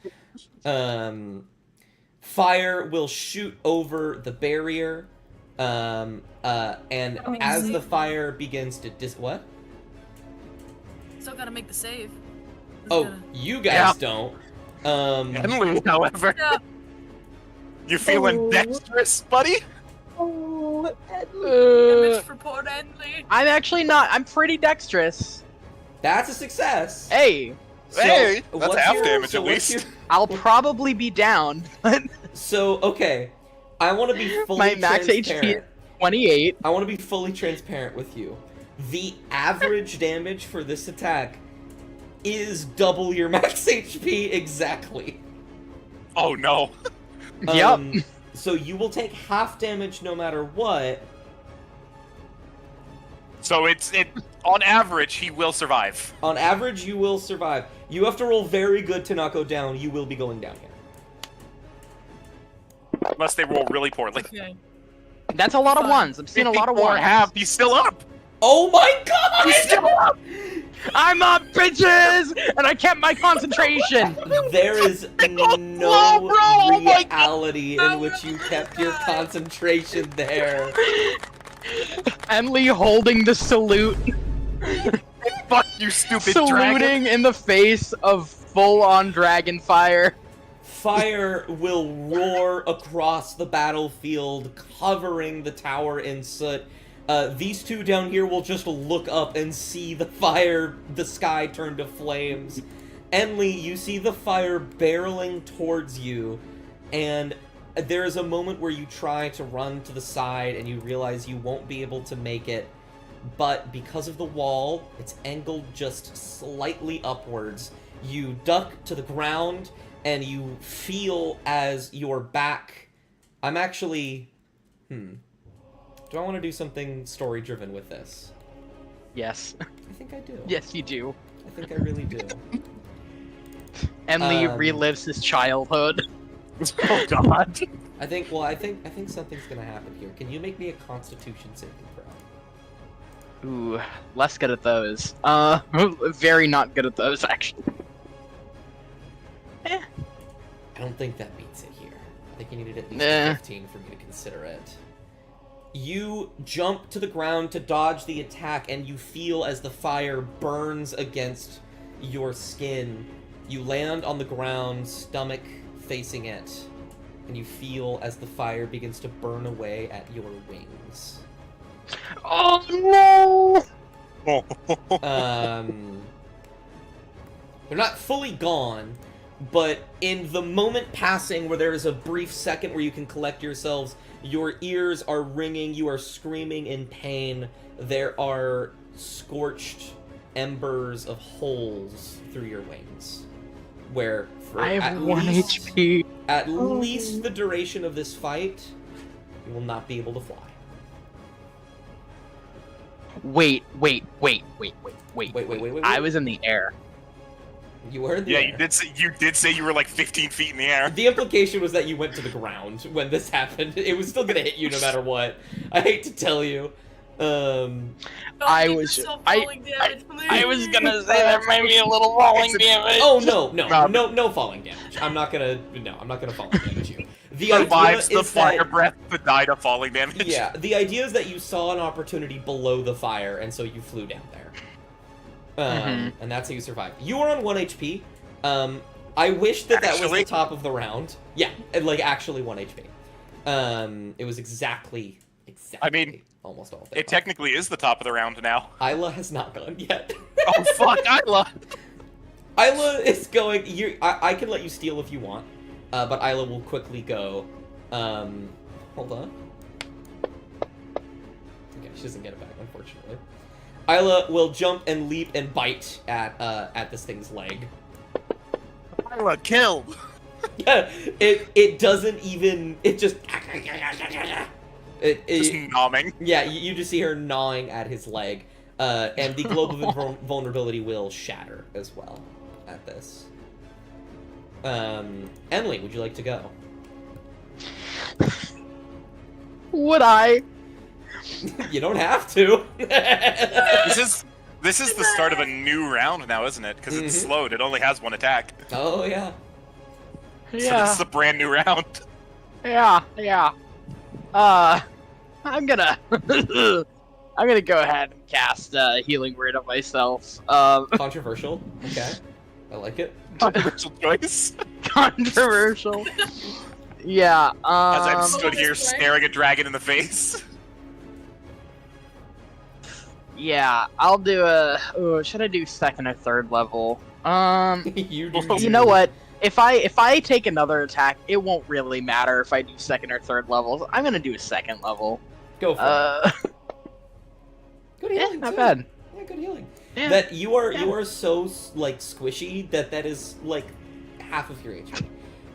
D: Fire will shoot over the barrier, and as the fire begins to what?
B: Still gotta make the save.
D: You guys don't.
C: Henley, however,
B: Yeah.
C: you feeling dexterous, buddy?
E: Oh,
B: Damage for poor Enley.
A: I'm actually not. I'm pretty dexterous.
D: That's a success.
A: Hey,
D: So,
C: Hey, that's
D: what's
C: half
D: your-
C: damage
D: so
C: at
D: what's
C: least.
A: I'll probably be down, but
D: So, okay. I want to be fully
A: my max HP
D: transparent.
A: is 28.
D: I want to be fully transparent with you. The average damage for this attack is double your max HP exactly.
C: Oh no.
A: Yep.
D: So you will take half damage no matter what.
C: So it on average he will survive.
D: On average, you will survive. You have to roll very good to not go down. You will be going down here.
C: Unless they roll really poorly.
B: Okay.
A: That's a lot of ones. I'm seeing a lot of
C: 54
A: ones.
C: half, he's still up!
D: Oh my god!
C: He's still up!
A: I'm up, bitches, and I kept my concentration.
D: There is no
C: bro, oh my
D: reality in which you kept your concentration there.
A: Emily holding the salute,
C: Fuck you, stupid
A: saluting
C: dragon!
A: in the face of full-on dragon fire.
D: Fire will roar across the battlefield, covering the tower in soot. These two down here will just look up and see the sky turn to flames. Enley, you see the fire barreling towards you, and there is a moment where you try to run to the side and you realize you won't be able to make it, but because of the wall, it's angled just slightly upwards. You duck to the ground, and you feel as your back... I'm actually... Do I want to do something story-driven with this?
A: Yes.
D: I think I do.
A: Yes, you do.
D: I think I really do.
A: Emily
D: Um,
A: relives his childhood.
C: Oh god.
D: I think something's gonna happen here. Can you make me a Constitution saving throw?
A: Ooh, less good at those. Very not good at those, actually.
D: I don't think that beats it here. I think you needed at least
A: Nah.
D: 15 for me to consider it. You jump to the ground to dodge the attack, and you feel as the fire burns against your skin. You land on the ground, stomach facing it, and you feel as the fire begins to burn away at your wings.
A: Oh no!
D: They're not fully gone, but in the moment passing where there is a brief second where you can collect yourselves, your ears are ringing, you are screaming in pain. There are scorched embers of holes through your wings. Where for
A: I have
D: at
A: 1
D: least,
A: HP.
D: At least the duration of this fight, you will not be able to fly.
A: Wait.
D: Wait.
A: I was in the air.
D: You were in the
C: Yeah,
D: air.
C: you did say you were like 15 feet in the air.
D: The implication was that you went to the ground when this happened. It was still gonna hit you no matter what. I hate to tell you.
A: I
B: give
A: was-
B: yourself
A: I-
B: falling damage, please.
A: I was gonna say there might be a little falling damage.
D: Oh no falling damage. I'm not gonna falling damage you. The
C: Survives
D: idea
C: the
D: is
C: fire
D: that,
C: breath to die to falling damage.
D: yeah, the idea is that you saw an opportunity below the fire, and so you flew down there. And that's how you survived. You were on 1 HP. I wish that was the
C: Actually?
D: top of the round. Yeah, like actually 1 HP. It was exactly.
C: I mean,
D: almost all.
C: It technically is the top of the round now.
D: Isla has not gone yet.
C: Oh fuck, Isla!
D: Isla is going. I can let you steal if you want, but Isla will quickly go. Hold on. Okay, she doesn't get it back, unfortunately. Isla will jump and leap and bite at this thing's leg.
C: Isla, kill!
D: it doesn't even. It just.
C: Just nomming.
D: Yeah, you just see her gnawing at his leg, and the globe of invulnerability will shatter as well at this. Emily, would you like to go?
A: Would I?
D: You don't have to.
C: This is the start of a new round now, isn't it? Because it's slowed. It only has one attack.
D: Oh yeah.
C: So this is a brand new round.
A: Yeah. I'm gonna go ahead and cast Healing Word on myself.
D: Controversial. Okay, I like it.
C: Controversial choice.
A: Controversial. Yeah.
C: As I stood here staring a dragon in the face.
A: Yeah, I'll do a. Ooh, should I do second or third level?
D: You
A: know what? If I take another attack, it won't really matter if I do second or third levels. I'm gonna do a second level.
D: Go for it. Good healing.
A: Yeah, not
D: too.
A: bad.
D: Yeah, good healing.
A: Yeah.
D: That you are so like squishy that is like half of your HP.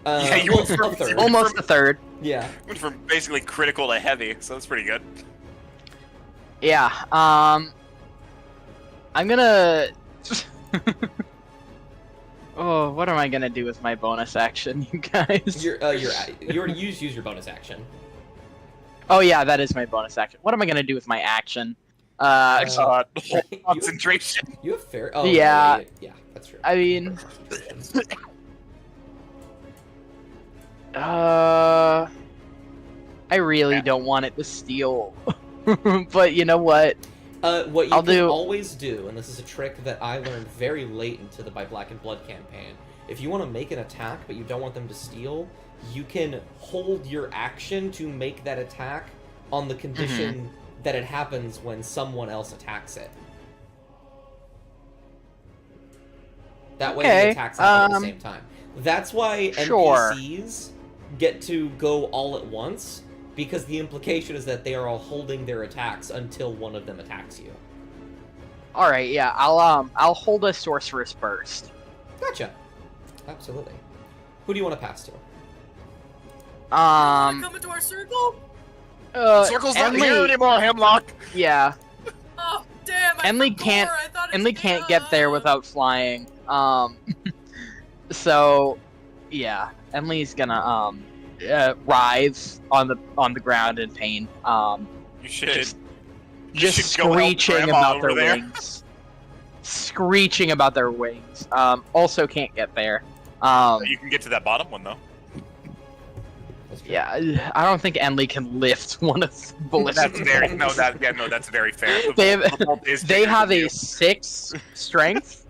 C: Yeah, you
D: well,
C: went from-
D: a third.
A: Almost a third.
D: Yeah.
C: Went from basically critical to heavy, so that's pretty good.
A: Yeah. I'm gonna. Oh, what am I gonna do with my bonus action, you guys?
D: You already use your bonus action.
A: Oh yeah, that is my bonus action. What am I gonna do with my action?
C: Concentration.
D: You have fair. Oh
A: Yeah.
D: no, yeah, that's true.
A: I mean, I really don't want it to steal, but you know what?
D: What you
A: I'll
D: can
A: do-
D: always do, and this is a trick that I learned very late into the By Black and Blood campaign, if you want to make an attack but you don't want them to steal, you can hold your action to make that attack on the condition that it happens when someone else attacks it. That way the attacks happen at the same time. That's why NPCs get to go all at once, because the implication is that they are all holding their attacks until one of them attacks you.
A: All right, yeah, I'll hold a sorceress burst.
D: Gotcha. Absolutely. Who do you want to pass to?
B: Come into our circle?
C: Circle's not here anymore, Hemlock.
A: Yeah,
B: Oh, damn,
A: Emily can't get there without flying. So, yeah, Emily's gonna writhe on the ground in pain.
C: You should.
A: Just
C: go help
A: screeching
C: Grandma
A: about
C: over
A: their
C: there.
A: wings. Screeching about their wings. Also can't get there.
C: You can get to that bottom one though.
A: Yeah, I don't think Emily can lift one of the bullets.
C: That's very fair.
A: They have a 6 strength.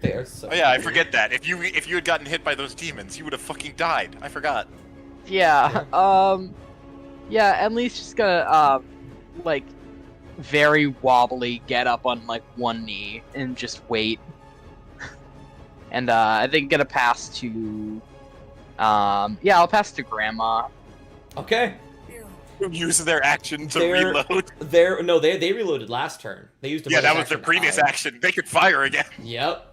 D: They are so.
C: Oh yeah, I forget that. If you had gotten hit by those demons, you would have fucking died. I forgot.
A: Yeah. Yeah. Emily's just gonna like very wobbly get up on like one knee and just wait. And I think gonna pass to. Yeah, I'll pass to Grandma.
D: Okay.
C: Use their action to reload.
D: They reloaded last turn. They used a bonus
C: that was their
D: action to
C: previous
D: hide.
C: action. They could fire again.
D: Yep.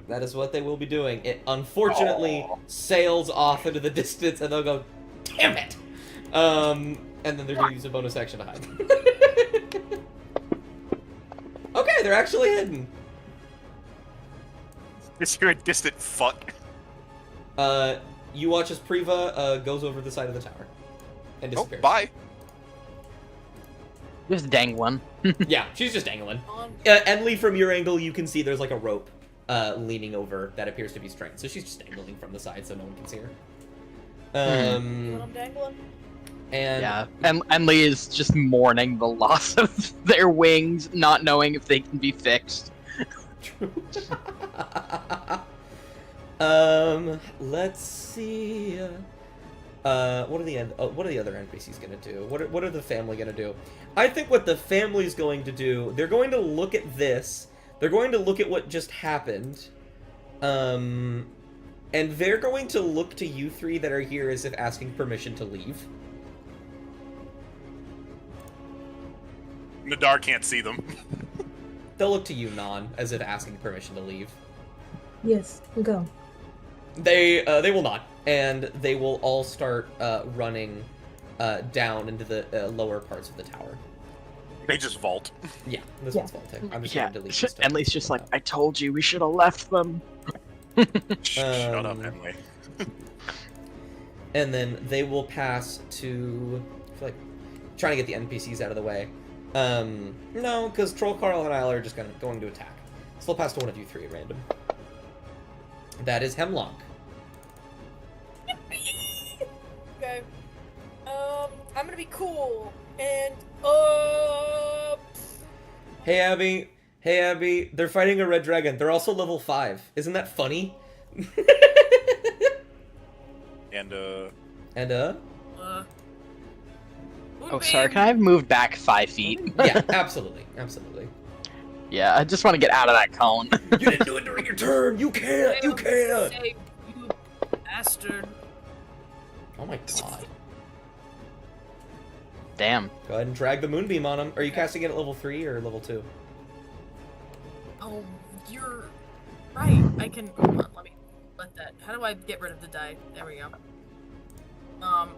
D: That is what they will be doing. It unfortunately sails off into the distance, and they'll go, "Damn it!" And then they're going to use a bonus action to hide. Okay, they're actually hidden.
C: Just hear a distant fuck.
D: You watch as Priva goes over the side of the tower and
C: Oh,
D: disappears.
C: bye.
A: Just dangling.
D: Yeah, she's just dangling. Emily, from your angle, you can see there's like a rope leaning over that appears to be straight. So she's just dangling from the side so no one can see her.
B: I'm dangling.
D: And
A: Yeah, and Emily is just mourning the loss of their wings, not knowing if they can be fixed.
D: Let's see. What are the other NPCs gonna do? What are the family gonna do? I think what the family's going to do, they're going to look at this. They're going to look at what just happened. And they're going to look to you three that are here as if asking permission to leave.
C: Nadar can't see them.
D: They'll look to you, Non, as if asking permission to leave.
E: Yes, go.
D: They will not, and they will all start running down into the lower parts of the tower.
C: They just vault.
D: Yeah, this one's vaulting. I'm just
A: Yeah,
D: gonna delete this stuff.
A: Emily's just like, I told you we should have left them.
C: Shut up, Emily.
D: And then they will pass to, I feel like, trying to get the NPCs out of the way. No, because Troll Carl and Isla are just going to attack. So they'll pass to one of you three at random. That is Hemlock.
B: Okay. I'm gonna be cool and
D: Hey Abby, they're fighting a red dragon. They're also level 5. Isn't that funny?
C: And
A: Oh, sorry, can I have moved back 5 feet?
D: Yeah, absolutely.
A: Yeah, I just want to get out of that cone.
D: You didn't do it during your turn. You can't. You can't.
B: Say, you bastard.
D: Oh my god.
A: Damn.
D: Go ahead and drag the moonbeam on him. Are you casting it at level 3 or level 2?
B: Oh, you're right. I can. Hold on, let that. How do I get rid of the die? There we go.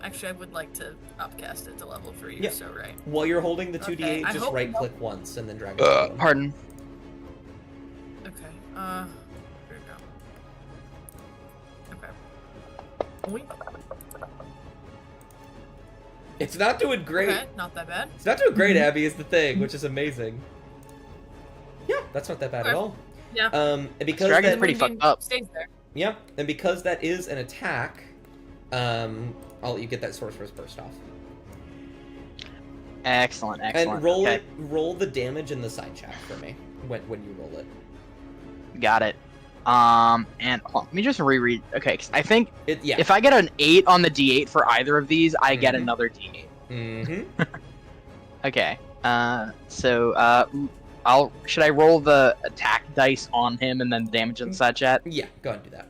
B: Actually, I would like to upcast it to level 3. You're so right.
D: While you're holding the 2d8,
B: Okay, I
D: just
B: hope
D: right-click once and then drag it to him.
A: Pardon.
B: Okay. Here we go. Okay.
D: It's not doing great.
B: Okay, not that bad.
D: It's not doing great, Abby, is the thing, which is amazing. Yeah, that's not that bad at all.
B: Yeah.
D: And because
A: Dragon's
D: that,
A: pretty fucked up.
B: Stays there.
D: yeah, and because that is an attack, I'll let you get that Sorcerer's Burst off.
A: Excellent.
D: And roll
A: okay.
D: it. Roll the damage in the side chat for me when you roll it.
A: Got it. And hold on, let me just reread. Okay, 'cause I think
D: Yeah.
A: if I get an 8 on the D8 for either of these, I get
D: Mhm.
A: another D8.
D: Mm-hmm.
A: Okay. Should I roll the attack dice on him and then damage in the side chat?
D: Yeah, go ahead and do that.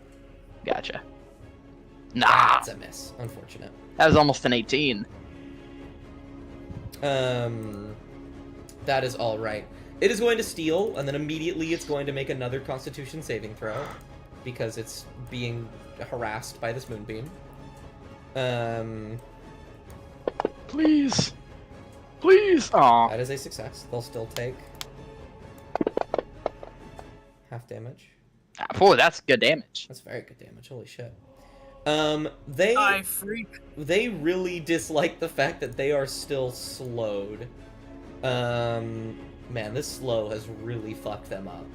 A: Gotcha. Nah,
D: That's a miss. Unfortunate.
A: that was almost an 18.
D: That is all right. It is going to steal, and then immediately it's going to make another Constitution saving throw because it's being harassed by this moonbeam.
A: Please. Aw.
D: That is a success. They'll still take half damage.
A: Oh, that's good damage.
D: That's very good damage. Holy shit.
B: I freak.
D: They really dislike the fact that they are still slowed. Man, this slow has really fucked them up.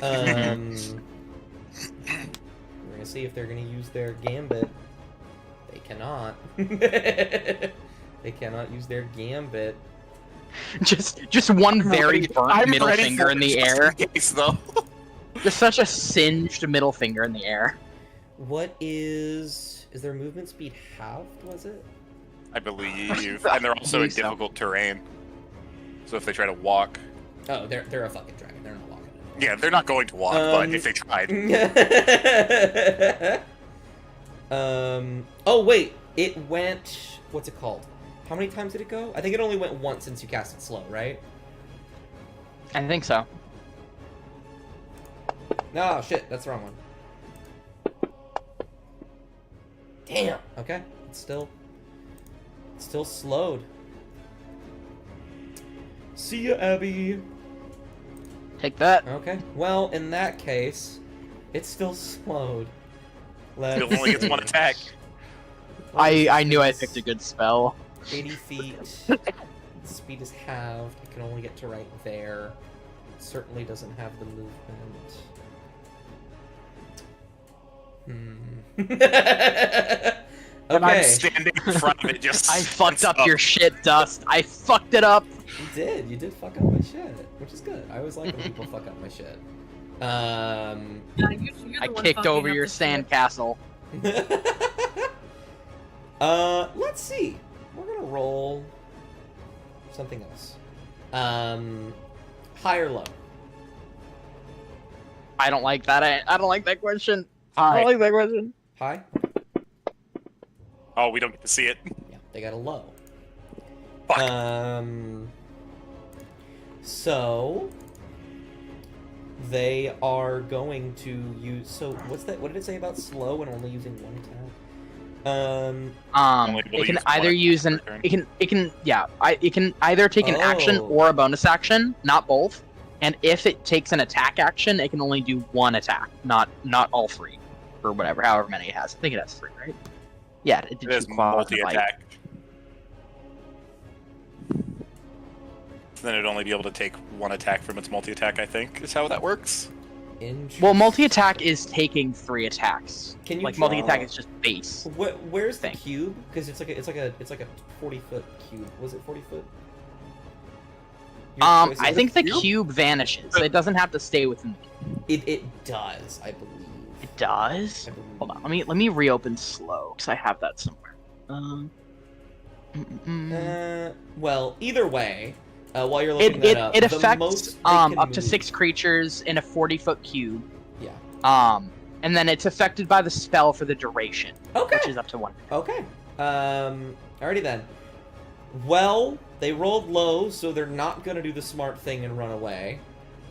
D: We're gonna see if they're gonna use their gambit. They cannot. They cannot use their gambit.
A: Just one very burnt middle
C: ready
A: finger
C: for
A: in the
C: it, just
A: air.
C: in case, though.
A: Just such a singed middle finger in the air.
D: What is their movement speed halved, was it?
C: I believe, and they're also in
A: believe so.
C: difficult terrain. So if they try to walk,
D: Oh, they're a fucking dragon. They're not walking.
C: yeah, they're not going to walk. But if they tried,
D: Oh wait, it went. What's it called? How many times did it go? I think it only went once since you cast it slow, right?
A: I think so.
D: No, shit, that's the wrong one. Damn. Okay, it's still slowed. See ya, Abby.
A: Take that.
D: Okay. Well, in that case, it's still slowed. Let's
C: it only gets one
D: see.
C: attack.
A: I knew I picked a good spell.
D: 80 feet. Speed is halved. It can only get to right there. It certainly doesn't have the movement.
C: And I'm
D: Okay.
C: standing in front of it, just.
A: I fucked up your shit, Dust. I fucked it up.
D: You did fuck up my shit, which is good. I always like when people fuck up my shit.
B: Yeah, you're the
A: I
B: one
A: kicked
B: fucking
A: over
B: up
A: your
B: the shit.
A: sandcastle.
D: Let's see. We're gonna roll something else. High or low?
A: I don't like that. I don't like that question. I
C: Hi.
A: don't like that question.
D: High?
C: Oh, we don't get to see it.
D: Yeah, they got a low.
C: Fuck.
D: So They are going to use. So what's that? What did it say about slow and only using one attack?
C: Only able to
A: It can
C: use
A: either
C: one
A: use an
C: per turn.
A: it can either take an action
D: Oh.
A: or a bonus action, not both. And if it takes an attack action, it can only do one attack, not all three, or whatever, however many it has. I think it has 3, right? Yeah, it did
C: It has
A: 2 claws and a bite.
C: multi-attack. Then it'd only be able to take 1 attack from its multi-attack, I think, is how that works.
A: Well, multi-attack is taking 3 attacks.
D: Can you
A: like
D: draw-
A: multi-attack is just base.
D: Where's the
A: thing.
D: cube? Because it's like a 40-foot cube. Was it 40-foot?
A: I think the cube vanishes. It doesn't have to stay within.
D: It does, I believe.
A: It does.
D: I believe.
A: Hold on. Let me reopen slow because I have that somewhere.
D: Well, either way, while you're looking
A: It
D: that up,
A: it
D: the
A: affects
D: most they can
A: up to
D: move-
A: 6 creatures in a 40-foot cube.
D: Yeah.
A: And then it's affected by the spell for the duration,
D: Okay.
A: which is up to 1.
D: Okay. Alrighty then. Well, they rolled low, so they're not gonna do the smart thing and run away.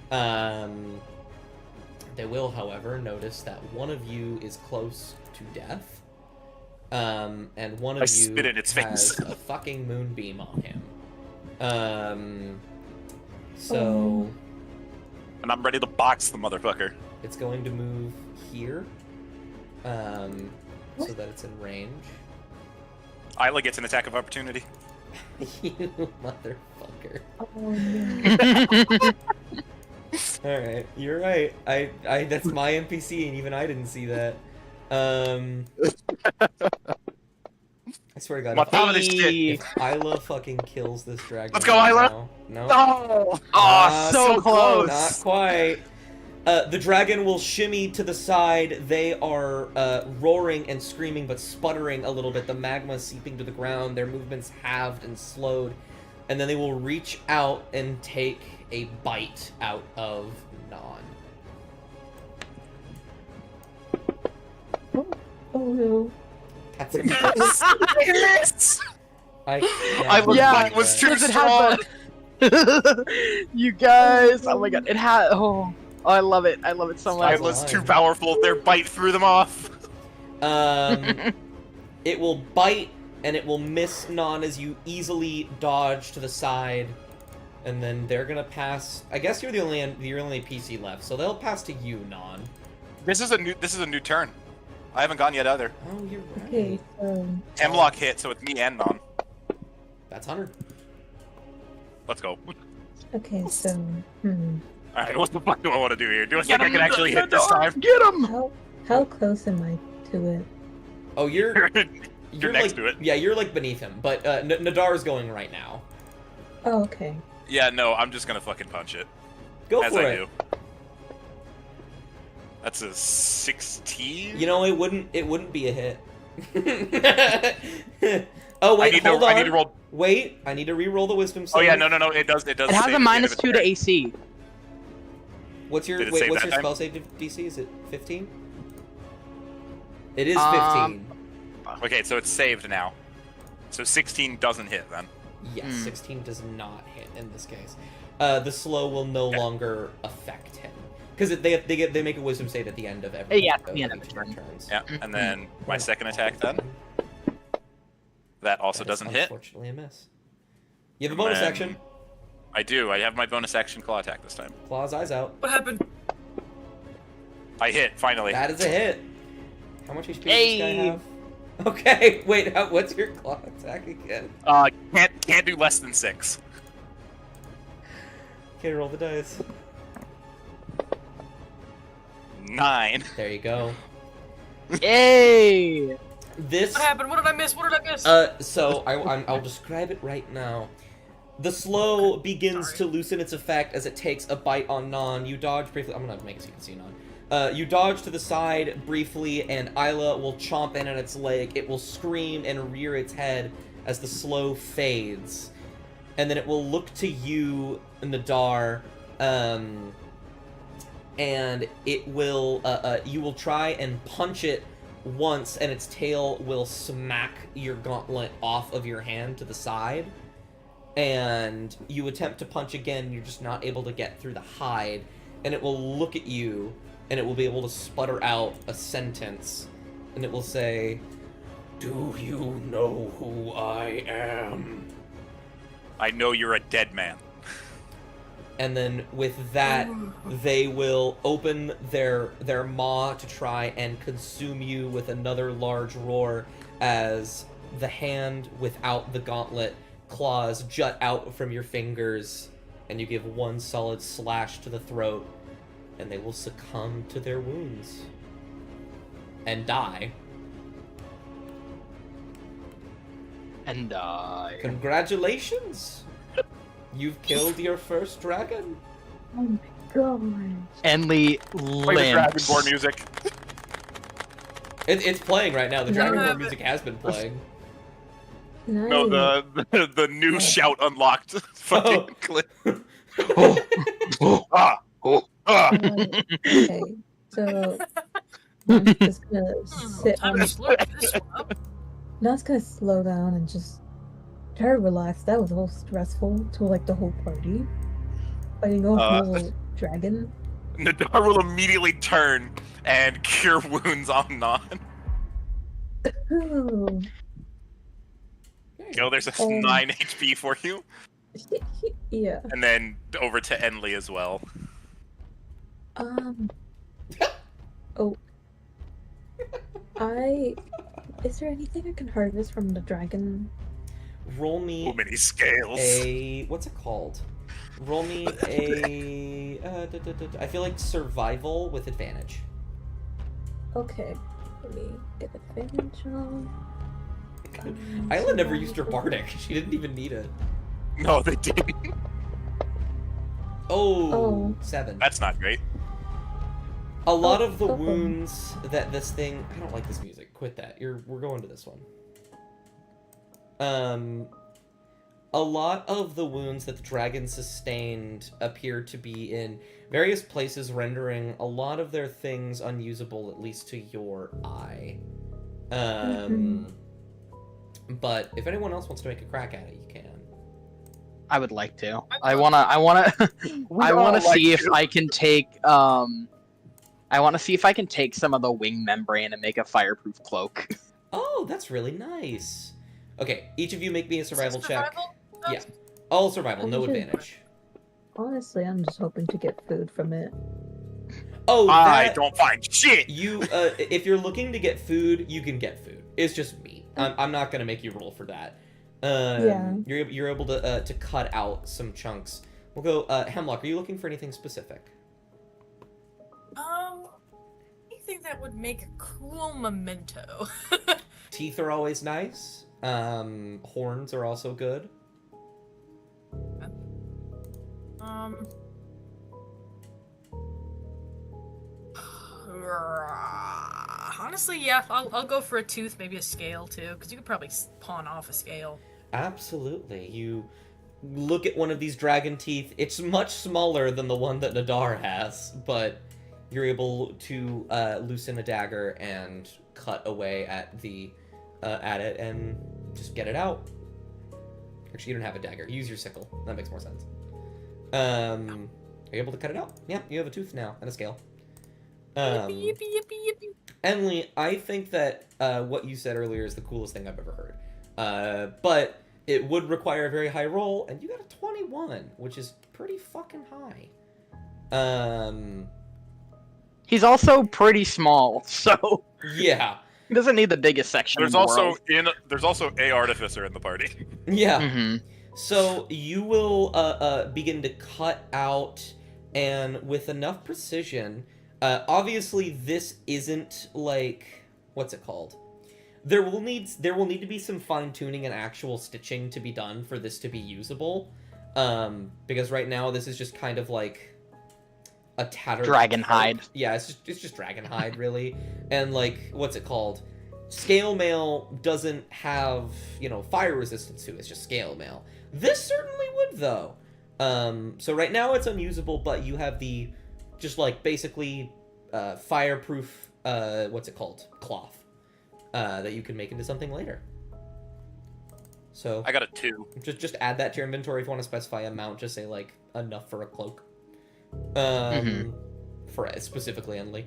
D: They will, however, notice that one of you is close to death. And one of
C: I
D: you
C: spit in its
D: has
C: face.
D: a fucking moonbeam on him. So
C: And I'm ready to box the motherfucker.
D: it's going to move here. So that it's in range.
C: Isla gets an attack of opportunity.
D: You motherfucker.
E: Oh no.
D: Alright, you're right. I that's my NPC and even I didn't see that. I swear to God,
C: My power is shit.
D: if Isla fucking kills this dragon.
C: Let's go,
D: right
C: Isla!
D: now- No.
C: No!
A: Oh, so close.
D: Not quite. The dragon will shimmy to the side. They are roaring and screaming, but sputtering a little bit. The magma seeping to the ground. Their movements halved and slowed. And then they will reach out and take a bite out of Non.
E: Oh no.
D: That's a miss. I
C: Isla's
A: Yeah,
C: bite was too
A: Does it
C: strong.
A: have the... You guys, oh my god, it had. Oh, I love it. I love it so much.
C: Isla's too powerful. Their bite threw them off.
D: It will bite and it will miss Non as you easily dodge to the side, and then they're gonna pass. I guess you're the only PC left, so they'll pass to you, Non.
C: This is a new turn. I haven't gone yet either.
D: Oh, you're right.
E: Okay, so
C: Hemlock hit, so it's me and Non.
D: That's Hunter.
C: Let's go.
E: okay, so
C: Alright, what the fuck do I want to do here? Do I think I can actually hit this time?
A: Get him!
E: how close am I to it?
D: Oh, you're
C: You're next
D: like,
C: to it.
D: Yeah, you're like beneath him, but Nadar's going right now.
E: Oh, okay.
C: Yeah, no, I'm just gonna fucking punch it.
D: Go
C: As
D: for
C: I
D: it.
C: do. That's a 16?
D: You know, it wouldn't be a hit. Oh wait, hold on.
C: I need to roll.
D: Wait, I need to re-roll the wisdom save.
C: Oh yeah, no, it does.
A: It has
C: save
A: a
C: at the end
A: minus
C: of its
A: 2 to
C: turn.
A: AC.
D: What's your
C: Did it
D: wait?
C: save
D: What's
C: that
D: your
C: time?
D: spell save DC? Is it 15? It is 15.
C: Okay, so it's saved now. So 16 doesn't hit then.
D: Yes, 16 does not hit in this case. The slow will no longer affect him because they make a wisdom save at the end of every.
A: Yeah, at the end of
D: each
A: the turn.
D: turns.
C: Yeah, and then my second attack then. That also
D: That is
C: doesn't hit.
D: Unfortunately, a miss. You have a bonus
C: And
D: action.
C: I do. I have my bonus action claw attack this time.
D: Claw's eyes out.
B: What happened?
C: I hit finally.
D: That is a hit. How much HP does this
A: Hey.
D: guy have? Okay, wait. What's your claw attack again?
C: Can't do less than 6.
D: Okay, roll the dice.
C: 9.
D: There you go.
A: Yay!
D: This.
B: What happened? What did I miss? What did I miss?
D: So I'll describe it right now. The slow begins to loosen its effect as it takes a bite on Non. You dodge briefly. I'm gonna make it so you can see Non. You dodge to the side briefly, and Isla will chomp in at its leg. It will scream and rear its head as the slow fades, and then it will look to you, Nadar, and it will. You will try and punch it once, and its tail will smack your gauntlet off of your hand to the side. And you attempt to punch again, you're just not able to get through the hide. and it will look at you, and it will be able to sputter out a sentence, and it will say, "Do you know who I am?"
C: I know you're a dead man.
D: And then with that, they will open their maw to try and consume you with another large roar as the hand without the gauntlet claws jut out from your fingers, and you give one solid slash to the throat, and they will succumb to their wounds and die.
A: And
D: Congratulations! You've killed your first dragon.
E: Oh my god.
A: Enly
C: Play the
A: limps.
C: Dragonborn music.
D: It's playing right now. The
E: No.
D: Dragonborn music has been playing.
C: No, the new shout unlocked. Fucking clip. Ah!
E: Okay, so I'm just gonna sit
B: Time
E: on.
B: to slurp this one up.
E: Now it's gonna slow down and just try to relax. That was all stressful to like the whole party. Fighting a whole dragon.
C: Nadar will immediately turn and cure wounds on Non.
E: Oh.
C: Go, there's a 9 HP for you.
E: Yeah.
C: And then over to Enly as well.
E: Oh. Is there anything I can harvest from the dragon?
D: Roll me
C: So many scales.
D: what's it called? Roll me a I feel like survival with advantage.
E: Okay. Let me get advantage on.
D: Isla never used her bardic. She didn't even need it.
C: No, they didn't.
E: Oh.
D: 7.
C: That's not great.
D: A lot of the
E: okay.
D: wounds that this thing... I don't like this music. Quit that. We're going to this one. A lot of the wounds that the dragon sustained appear to be in various places, rendering a lot of their things unusable, at least to your eye. But if anyone else wants to make a crack at it, you can.
A: I would like to. I wanna see if I can take I want to see if I can take some of the wing membrane and make a fireproof cloak.
D: Oh, that's really nice. Okay, each of you make me a survival check.
B: Survival?
D: Yeah. All survival, no
E: Okay.
D: advantage.
E: Honestly, I'm just hoping to get food from it.
D: Oh,
C: I
D: that,
C: don't find shit.
D: you. If you're looking to get food, you can get food. It's just meat. I'm not gonna make you roll for that.
E: Yeah.
D: You're able to cut out some chunks. We'll go. Hemlock, are you looking for anything specific?
B: Anything that would make a cool memento.
D: Teeth are always nice. Horns are also good.
B: Honestly, yeah, I'll go for a tooth, maybe a scale too, because you could probably pawn off a scale.
D: Absolutely. You look at one of these dragon teeth. It's much smaller than the one that Nadar has, but you're able to loosen a dagger and cut away at it and just get it out. Actually, you don't have a dagger. Use your sickle. That makes more sense. Are you able to cut it out? Yeah, you have a tooth now and a scale.
B: Yippee, yippee, yippee, yippee.
D: Emily, I think that what you said earlier is the coolest thing I've ever heard. But it would require a very high roll, and you got a 21, which is pretty fucking high.
A: He's also pretty small, so
D: Yeah.
A: he doesn't need the biggest section.
C: There's
A: in the
C: also
A: world.
C: there's also a artificer in the party.
D: Yeah.
A: Mm-hmm.
D: So you will begin to cut out, and with enough precision, obviously this isn't like, what's it called? There will need to be some fine tuning and actual stitching to be done for this to be usable, because right now this is just kind of like a tattered
A: Dragon hide.
D: Yeah, it's just dragon hide really, and like, what's it called? Scale mail doesn't have, fire resistance to it. It's just scale mail. This certainly would, though. So right now it's unusable, but you have the, just like, basically, fireproof, what's it called? Cloth. That you can make into something later. So
C: I got a 2.
D: just add that to your inventory if you want to specify amount. Just say, like, enough for a cloak. For specifically Enly.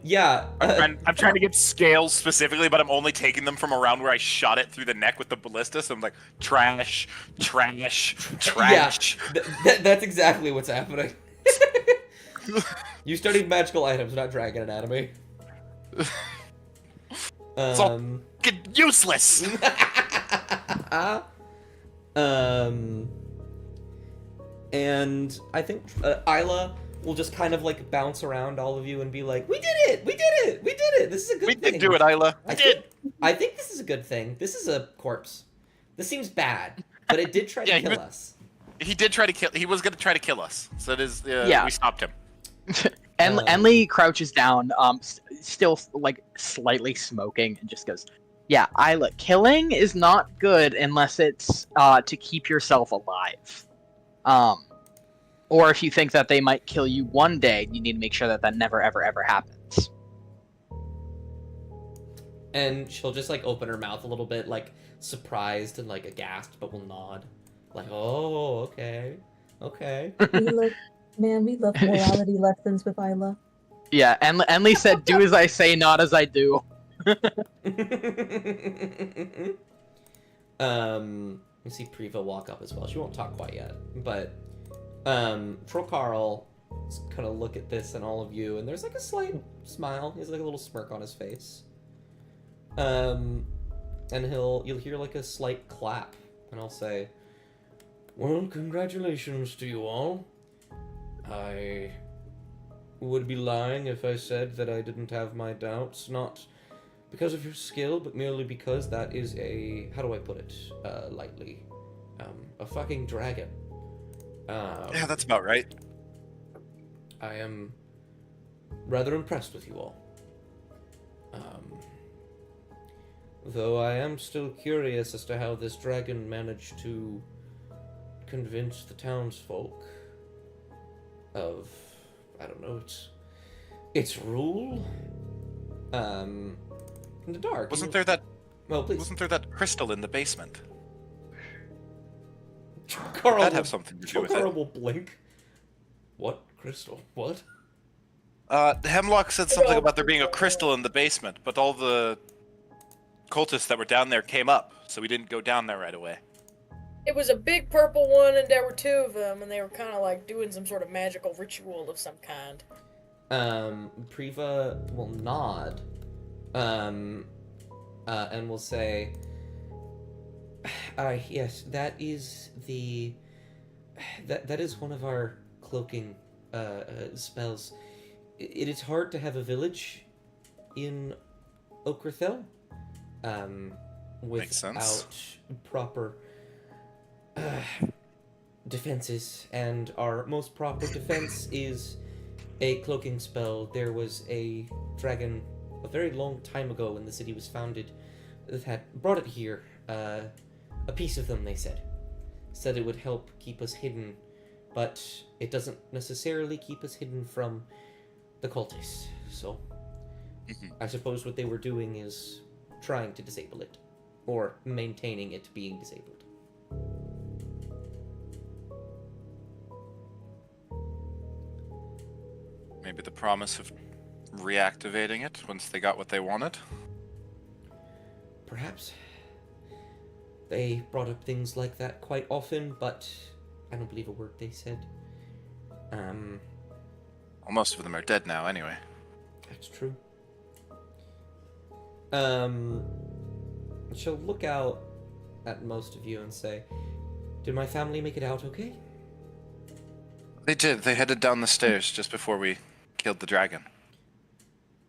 D: Yeah.
C: I'm trying to get scales specifically, but I'm only taking them from around where I shot it through the neck with the ballista. So I'm like, trash, trash, trash.
D: Yeah, that's exactly what's happening. You studied magical items, not dragon anatomy.
C: It's all useless.
D: And I think Isla will just kind of like bounce around all of you and be like, "We did it! We did it! We did it! This is a good thing."
C: We did do it, Isla. We did.
D: I think this is a good thing. This is a corpse. This seems bad, but it did try to kill us.
C: He did try to kill. He was going to try to kill us. So it is. We stopped him.
A: Enly crouches down, still like slightly smoking, and just goes, "Yeah, Isla, killing is not good unless it's to keep yourself alive. Or if you think that they might kill you one day, you need to make sure that that never, ever, ever happens."
D: And she'll just like open her mouth a little bit, like surprised and like aghast, but will nod, like, "Oh, okay, okay."
E: We love morality lessons with Isla.
A: Yeah, and Enly said, "Do as I say, not as I do."
D: You see Priva walk up as well. She won't talk quite yet, but Troll Carl is gonna look at this and all of you, and there's like a slight smile. He has like a little smirk on his face. And you'll hear like a slight clap, and I'll say, "Well, congratulations to you all. I would be lying if I said that I didn't have my doubts, not because of your skill, but merely because that is a, how do I put it, lightly, a fucking dragon.
C: Yeah, that's about right.
D: I am rather impressed with you all. Though I am still curious as to how this dragon managed to convince the townsfolk of, I don't know, its rule. In the dark.
C: Wasn't there that crystal in the basement?
D: Carl
C: That'd have something to do with it.
D: Carl will blink. What crystal? What?
C: Hemlock said something about there being a crystal in the basement, but all the cultists that were down there came up, so we didn't go down there right away.
B: It was a big purple one, and there were two of them, and they were kind of like doing some sort of magical ritual of some kind.
D: Priva will nod, and will say, yes, that is that is one of our cloaking spells. It is hard to have a village in Okerthel, without proper defenses, and our most proper defense is a cloaking spell. There was a dragon a very long time ago when the city was founded that had brought it here. A piece of them, they said it would help keep us hidden, but it doesn't necessarily keep us hidden from the cultists. So I suppose what they were doing is trying to disable it, or maintaining it being disabled.
C: Maybe the promise of reactivating it once they got what they wanted?
D: Perhaps. They brought up things like that quite often, but I don't believe a word they said.
C: Well, most of them are dead now, anyway.
D: That's true. She'll look out at most of you and say, "Did my family make it out okay?"
C: They did. They headed down the stairs just before we killed the dragon.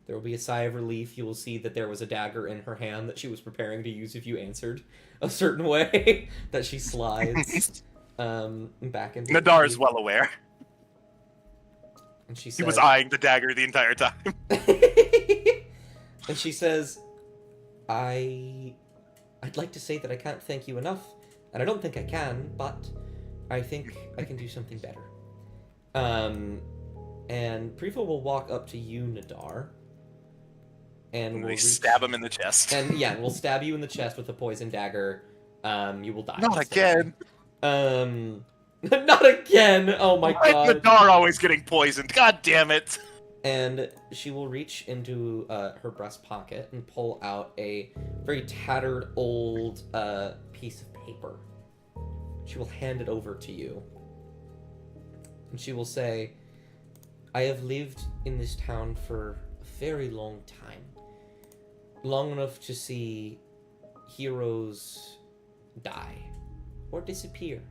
D: There will be a sigh of relief. You will see that there was a dagger in her hand that she was preparing to use if you answered a certain way, that she slides back into.
C: Nadar is well aware.
D: And she says,
C: he was eyeing the dagger the entire time.
D: And she says, I'd like to say that I can't thank you enough, and I don't think I can, but I think I can do something better. And Priva will walk up to you, Nadar, and we'll
C: stab him in the chest.
D: And yeah, we'll stab you in the chest with a poison dagger. You will die.
C: Not again.
D: Not again! Oh my
C: Why is the
D: god.
C: door always getting poisoned? God damn it!
D: And she will reach into her breast pocket and pull out a very tattered old piece of paper. She will hand it over to you. And she will say, I have lived in this town for a very long time. Long enough to see heroes die or disappear.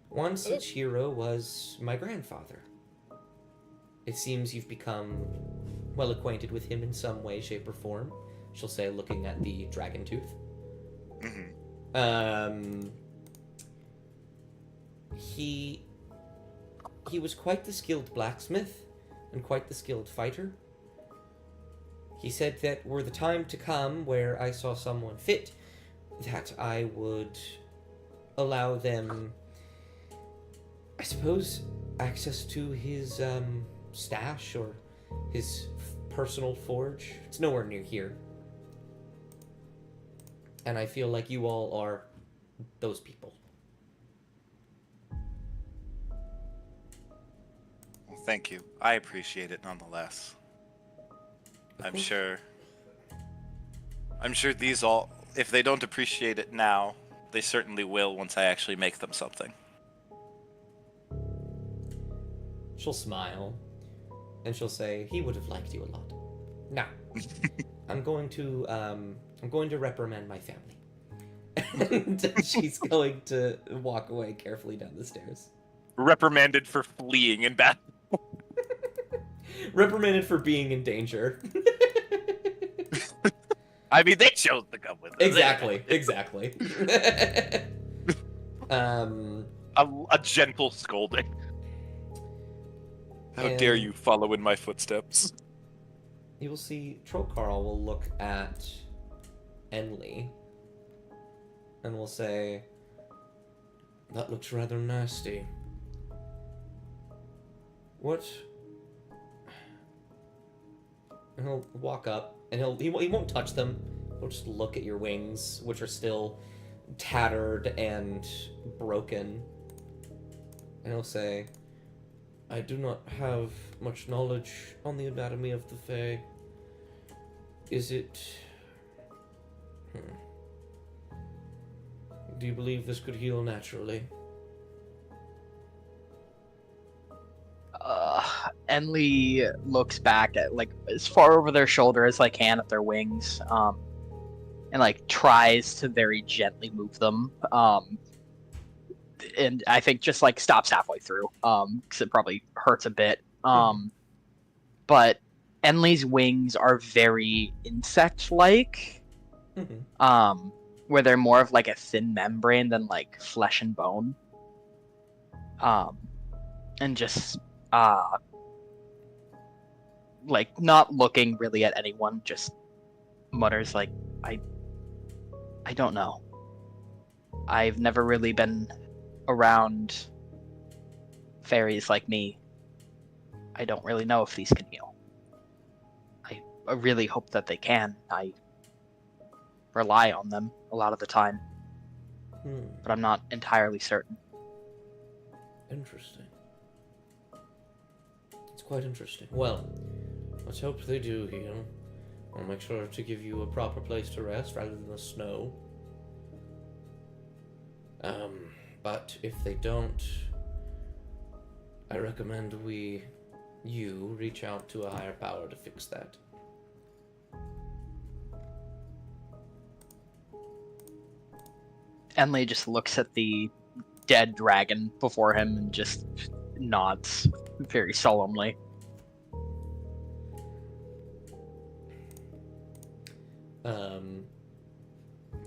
D: One such hero was my grandfather. It seems you've become well acquainted with him in some way, shape, or form. She'll say, looking at the dragon tooth.
C: Mm-hmm.
D: He was quite the skilled blacksmith and quite the skilled fighter. He said that were the time to come where I saw someone fit, that I would allow them, I suppose, access to his stash or his personal forge. It's nowhere near here. And I feel like you all are those people.
C: Well, thank you. I appreciate it nonetheless. I'm sure these all, if they don't appreciate it now, they certainly will once I actually make them something.
D: She'll smile, and she'll say, he would have liked you a lot. Now, I'm going to reprimand my family. And she's going to walk away carefully down the stairs.
C: Reprimanded for fleeing in battle.
D: Reprimanded for being in danger.
C: I mean, they chose to come with us.
D: Exactly.
C: A gentle scolding. How dare you follow in my footsteps?
D: You will see Trollcarl will look at Enli and will say, that looks rather nasty. What? And he'll walk up, and he won't touch them. He'll just look at your wings, which are still tattered and broken. And he'll say, I do not have much knowledge on the anatomy of the Fae. Is it... Do you believe this could heal naturally?
A: Enli looks back at, like, as far over their shoulder as like can at their wings, and like tries to very gently move them, and I think just like stops halfway through, because it probably hurts a bit. But Enli's wings are very insect-like, where they're more of like a thin membrane than like flesh and bone, and just like not looking really at anyone, just mutters like, I don't know. I've never really been around fairies like me. I don't really know if these can heal. I really hope that they can. I rely on them a lot of the time, but I'm not entirely certain.
D: Interesting. It's quite interesting. Well, let's hope they do heal. I'll make sure to give you a proper place to rest rather than the snow. But if they don't, I recommend you reach out to a higher power to fix that.
A: Enli just looks at the dead dragon before him and just nods very solemnly.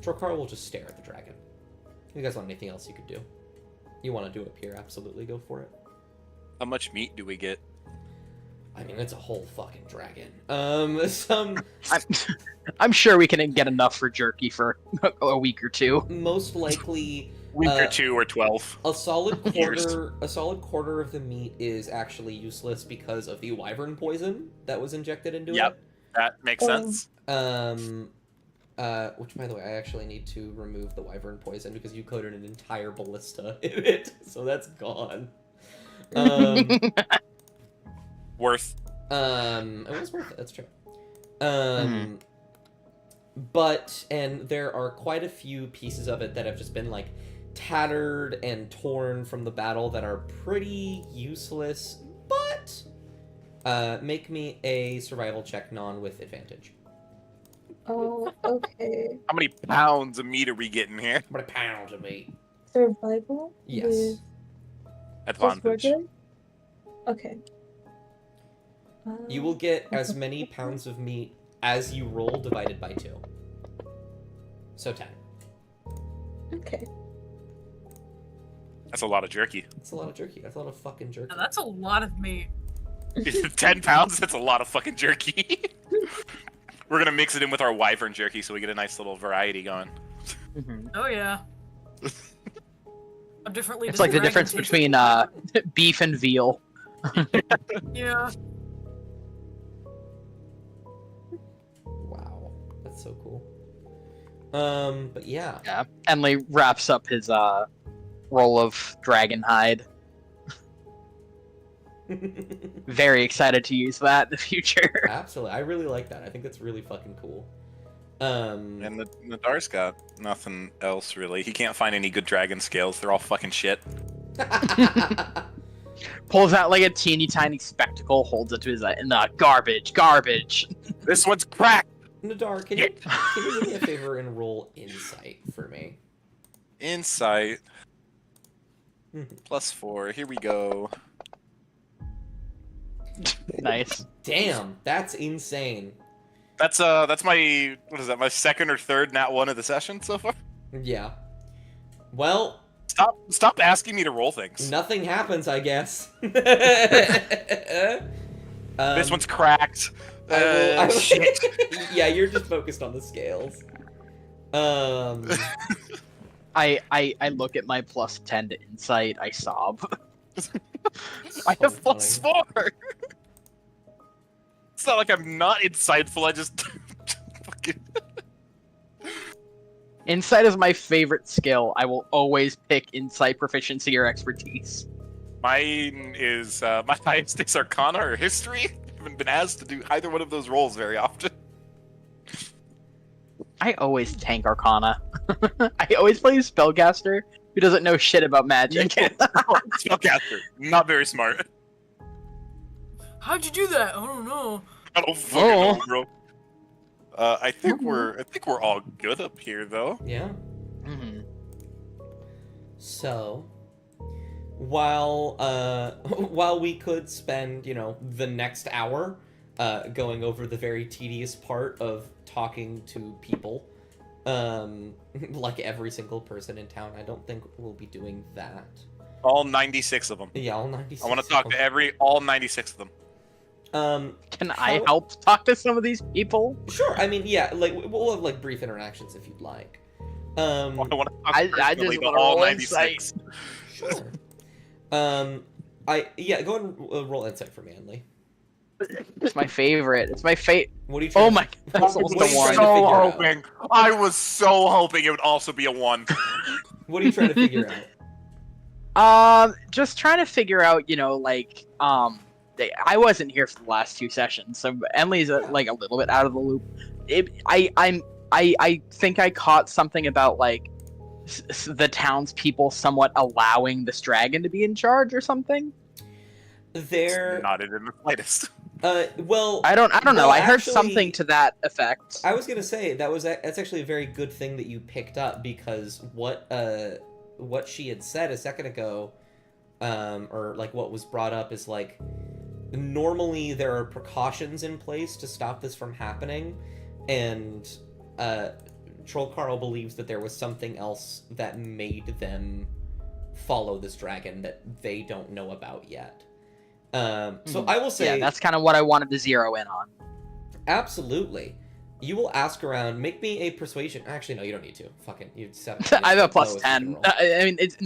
D: Trokar will just stare at the dragon. If you guys want anything else you could do? You want to do up here, absolutely go for it.
C: How much meat do we get?
D: I mean, it's a whole fucking dragon.
A: I'm sure we can get enough for jerky for a week or two.
D: Most likely...
C: Week or 2 or 12.
D: A solid quarter of the meat is actually useless because of the wyvern poison that was injected into it.
C: Yep, that makes sense.
D: Which, by the way, I actually need to remove the wyvern poison because you coated an entire ballista in it, so that's gone.
C: Worth.
D: It was worth it. That's true. And there are quite a few pieces of it that have just been like tattered and torn from the battle that are pretty useless. But make me a survival check, with advantage.
E: Oh, okay.
C: How many pounds of meat are we getting here?
D: How many pounds of meat?
E: Survival?
D: Yes.
E: With
C: Advantage.
E: just regular? Okay.
D: You will get as many pounds of meat as you roll divided by 2. So 10.
E: Okay.
C: That's a lot of jerky.
D: That's a lot of jerky. That's a lot of fucking jerky.
B: Now, that's a lot of meat.
C: 10 pounds? That's a lot of fucking jerky. We're gonna mix it in with our wyvern jerky so we get a nice little variety going.
B: Oh yeah. How differently
A: It's
B: does
A: like the
B: dragon
A: difference
B: taste?
A: between beef and veal.
B: Yeah.
D: Wow. That's so cool. But yeah.
A: Yeah. Enley wraps up his roll of dragon hide. Very excited to use that in the future.
D: Absolutely. I really like that. I think that's really fucking cool.
C: And Nadar's got nothing else really. He can't find any good dragon scales. They're all fucking shit.
A: Pulls out like a teeny tiny spectacle, holds it to his eye, and garbage.
C: This one's cracked.
D: Nadar, can you do me a favor and roll insight for me?
C: Insight. +4. Here we go.
A: Nice.
D: Damn, that's insane.
C: That's my what is that? My second or third nat 1 of the session so far.
D: Yeah. Well,
C: Stop asking me to roll things.
D: nothing happens, I guess.
C: This one's cracked.
D: I will-
C: Shit.
D: Yeah, you're just focused on the scales.
A: I look at my +10 to insight. I sob.
C: I have
D: So
C: +4. It's not like I'm not insightful. I just fucking.
A: Insight is my favorite skill. I will always pick insight, proficiency, or expertise.
C: Mine is my highest is Arcana or History. I haven't been asked to do either one of those roles very often.
A: I always tank Arcana. I always play a spellcaster who doesn't know shit about magic.
C: Spellcaster, not very smart.
B: How'd you do that? I don't know.
C: I don't fucking know, bro. I think we're all good up here though.
D: Yeah.
A: Mhm.
D: So, while while we could spend, the next hour going over the very tedious part of talking to people, like every single person in town, I don't think we'll be doing that.
C: All 96 of them.
D: Yeah, all 96.
C: I want to talk to all 96 of them.
A: Can I help talk to some of these people?
D: Sure. I mean, yeah, like we'll have like brief interactions if you'd like.
C: I want to talk
A: I
C: personally
A: just
C: to
A: wanna
C: all
A: roll
C: 96.
D: Sure. Go ahead and roll insight for me, Anley.
A: It's my favorite. It's my fate.
D: What are you trying
A: Oh
D: to-
A: my! That's almost
D: What are
A: a
D: you
A: one.
D: trying to figure out?
C: hoping. I was so hoping it would also be a 1.
D: What are you trying to figure out?
A: Just trying to figure out, I wasn't here for the last 2 sessions, so Emily's like a little bit out of the loop. I think I caught something about like the townspeople somewhat allowing this dragon to be in charge or something.
D: They're
C: Not in the slightest.
D: well.
A: I don't know.
D: well,
A: I heard
D: actually,
A: something to that effect.
D: I was gonna say that's actually a very good thing that you picked up, because what she had said a second ago, or like what was brought up is like, normally there are precautions in place to stop this from happening, and Troll Carl believes that there was something else that made them follow this dragon that they don't know about yet. So I will say,
A: yeah, that's kind of what I wanted to zero in on.
D: absolutely. You will ask around. Make me a persuasion. Actually, no, you don't need to. Fucking, you 7.
A: I have a
D: It's the lowest you can
A: +10.
D: roll.
A: I mean, it's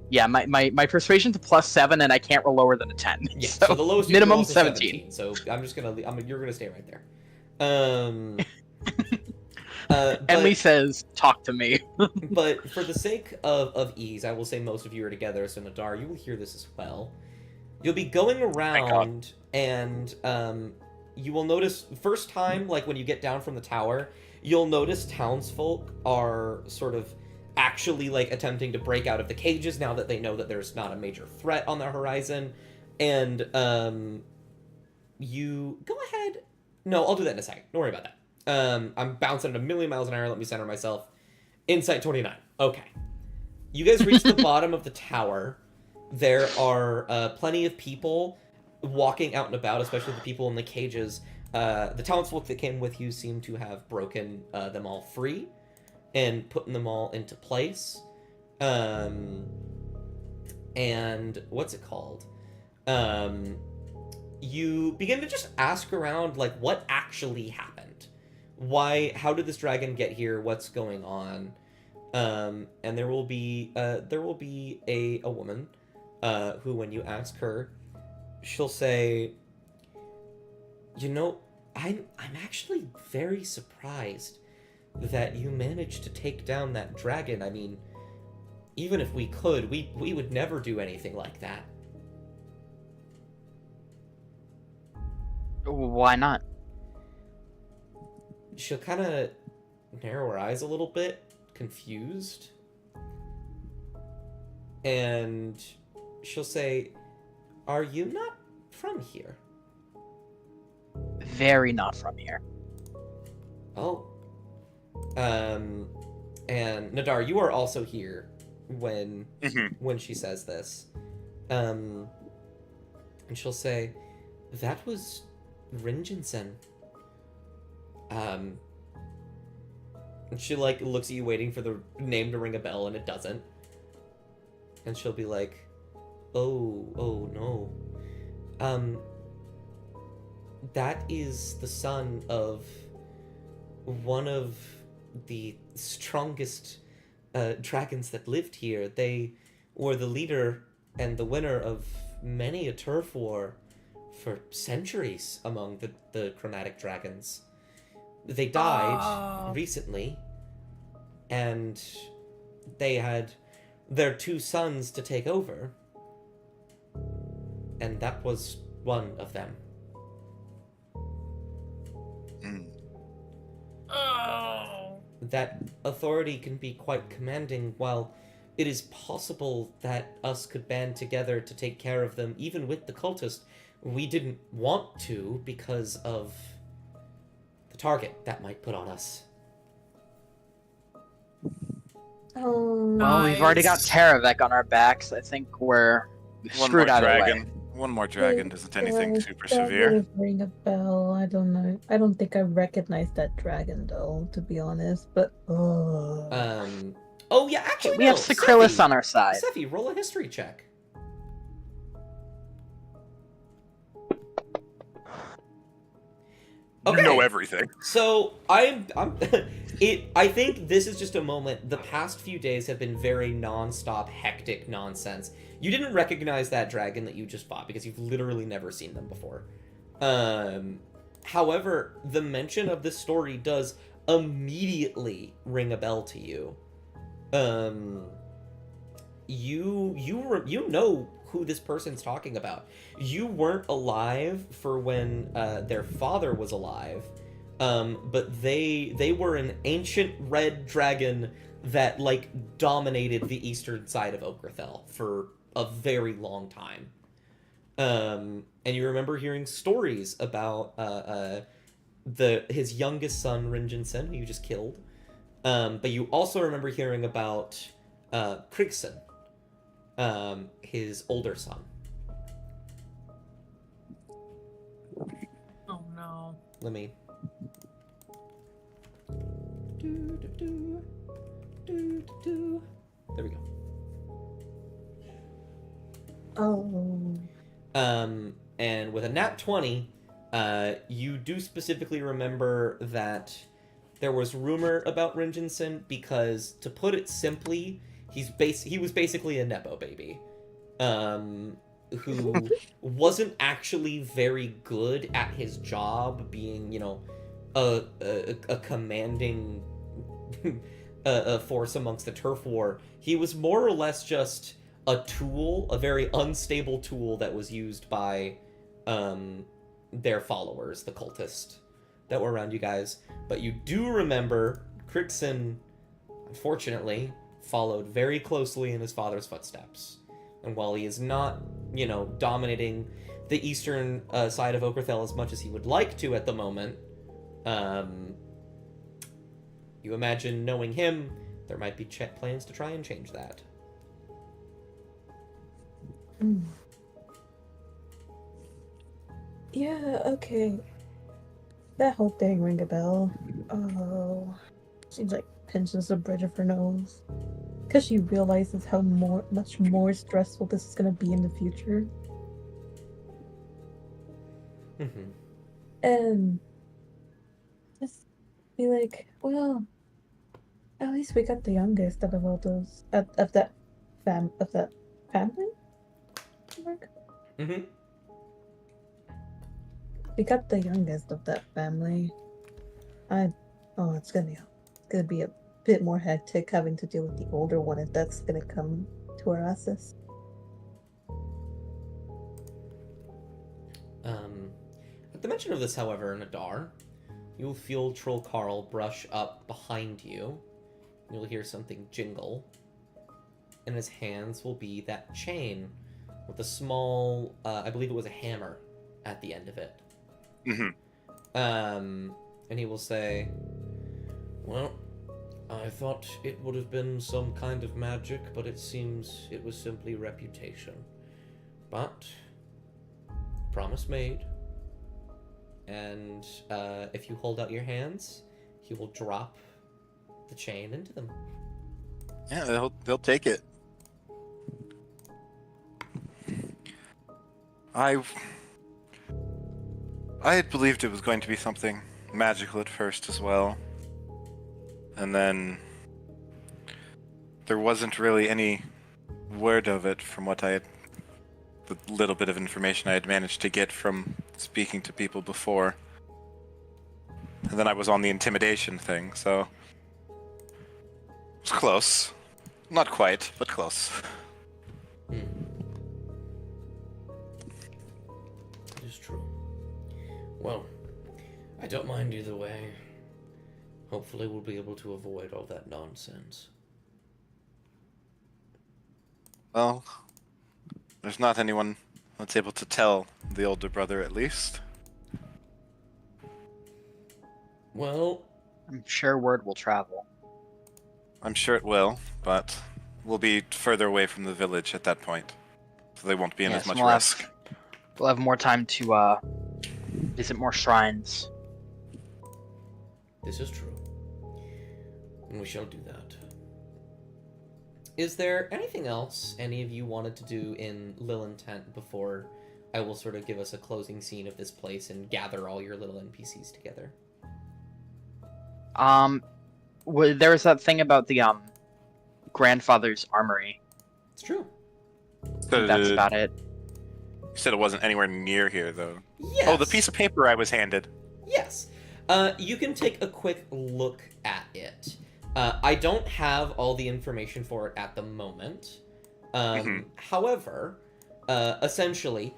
A: yeah, my persuasion's a +7, and I can't roll lower than a 10.
D: Yeah, so the lowest you can
A: minimum
D: roll is a
A: 17.
D: So I'm just gonna. You're gonna stay right there.
A: Emily says, "Talk to me."
D: But for the sake of ease, I will say most of you are together, so Nadar, you will hear this as well. You'll be going around, and you will notice, first time, like when you get down from the tower, you'll notice townsfolk are sort of actually like attempting to break out of the cages now that they know that there's not a major threat on the horizon. And you go ahead. No, I'll do that in a second. Don't worry about that. I'm bouncing at a million miles an hour. Let me center myself. Insight 29. Okay. You guys reach the bottom of the tower. There are plenty of people walking out and about, especially the people in the cages. The townsfolk that came with you seem to have broken them all free and putting them all into place. And what's it called? You begin to just ask around, like, what actually happened? How did this dragon get here? What's going on? And there will be a woman who, when you ask her, she'll say, you know, I'm actually very surprised that you managed to take down that dragon. I mean, even if we could, we would never do anything like that.
A: Why not?
D: She'll kind of narrow her eyes a little bit, confused. And she'll say, are you not from here?
A: Very not from here.
D: Oh. And Nadar, you are also here when she says this. And she'll say, that was Ringensen. And she like looks at you waiting for the name to ring a bell, and it doesn't. And she'll be like, oh no. That is the son of one of the strongest dragons that lived here. They were the leader and the winner of many a turf war for centuries among the chromatic dragons. They died recently, and they had their two sons to take over, and that was one of them.
B: Oh.
D: That authority can be quite commanding. While it is possible that us could band together to take care of them, even with the cultist, we didn't want to because of the target that might put on us.
E: Oh.
A: Well, we've already got Taravek on our backs. I think we're screwed out of the way.
C: One more dragon isn't anything super
E: That
C: severe.
E: would ring a bell. I don't know. I don't think I recognize that dragon though, to be honest. But
D: Oh yeah, actually
A: We
D: no.
A: have Sakrillis
D: Sephi.
A: on our side.
D: Sephi, roll a history check.
C: You know everything.
D: So I'm I think this is just a moment. The past few days have been very non-stop, hectic nonsense. You didn't recognize that dragon that you just fought because you've literally never seen them before. However, the mention of this story does immediately ring a bell to you. You know who this person's talking about. You weren't alive for when their father was alive, but they were an ancient red dragon that like dominated the eastern side of Oakrathel for a very long time. And you remember hearing stories about his youngest son Ringensen, who you just killed. But you also remember hearing about Krigson, his older son.
B: Oh no.
D: Let me. There we go.
E: oh,
D: And with a nat 20, you do specifically remember that there was rumor about Ringensen because, to put it simply, he was basically a Nepo baby. Who wasn't actually very good at his job, being, you know, a commanding force amongst the turf war. He was more or less just a tool, a very unstable tool that was used by their followers, the cultists that were around you guys. But you do remember Crixon, unfortunately, followed very closely in his father's footsteps. And while he is not, dominating the eastern side of Okerthel as much as he would like to at the moment, you imagine, knowing him, there might be plans to try and change that.
E: Yeah, okay. That whole thing ring a bell. Oh, seems like pinches the bridge of her nose. Because she realizes how much more stressful this is going to be in the future.
D: Mm-hmm.
E: And just be like, well, at least we got the youngest out of all those, of that family? Mark?
D: Mm-hmm.
E: We got the youngest of that family. It's gonna be a bit more hectic having to deal with the older one if that's gonna come to our asses.
D: At the mention of this, however, Nadar, you'll feel Troll Carl brush up behind you. You'll hear something jingle. In his hands will be that chain with a small, I believe it was a hammer at the end of it.
C: Mm-hmm.
D: And he will say, well, I thought it would have been some kind of magic, but it seems it was simply reputation. But, promise made. And if you hold out your hands, he will drop the chain into them.
C: Yeah, they'll take it. I had believed it was going to be something magical at first as well. And then there wasn't really any word of it from the little bit of information I had managed to get from speaking to people before. And then I was on the intimidation thing, so it was close. Not quite, but close.
D: It is true. Well, I don't mind either way. Hopefully we'll be able to avoid all that nonsense.
C: Well, there's not anyone that's able to tell the older brother, at least.
D: Well,
A: I'm sure word will travel.
C: I'm sure it will, but we'll be further away from the village at that point, so they won't be in as much risk.
A: We'll have more time to visit more shrines.
D: this is true. And we shall do that. Is there anything else any of you wanted to do in Lil'Intent before I will sort of give us a closing scene of this place and gather all your little NPCs together?
A: There was that thing about the grandfather's armory.
D: It's true.
A: That's about it.
C: You said it wasn't anywhere near here, though.
D: Yes.
C: Oh, the piece of paper I was handed.
D: Yes. You can take a quick look at it. I don't have all the information for it at the moment. However, essentially,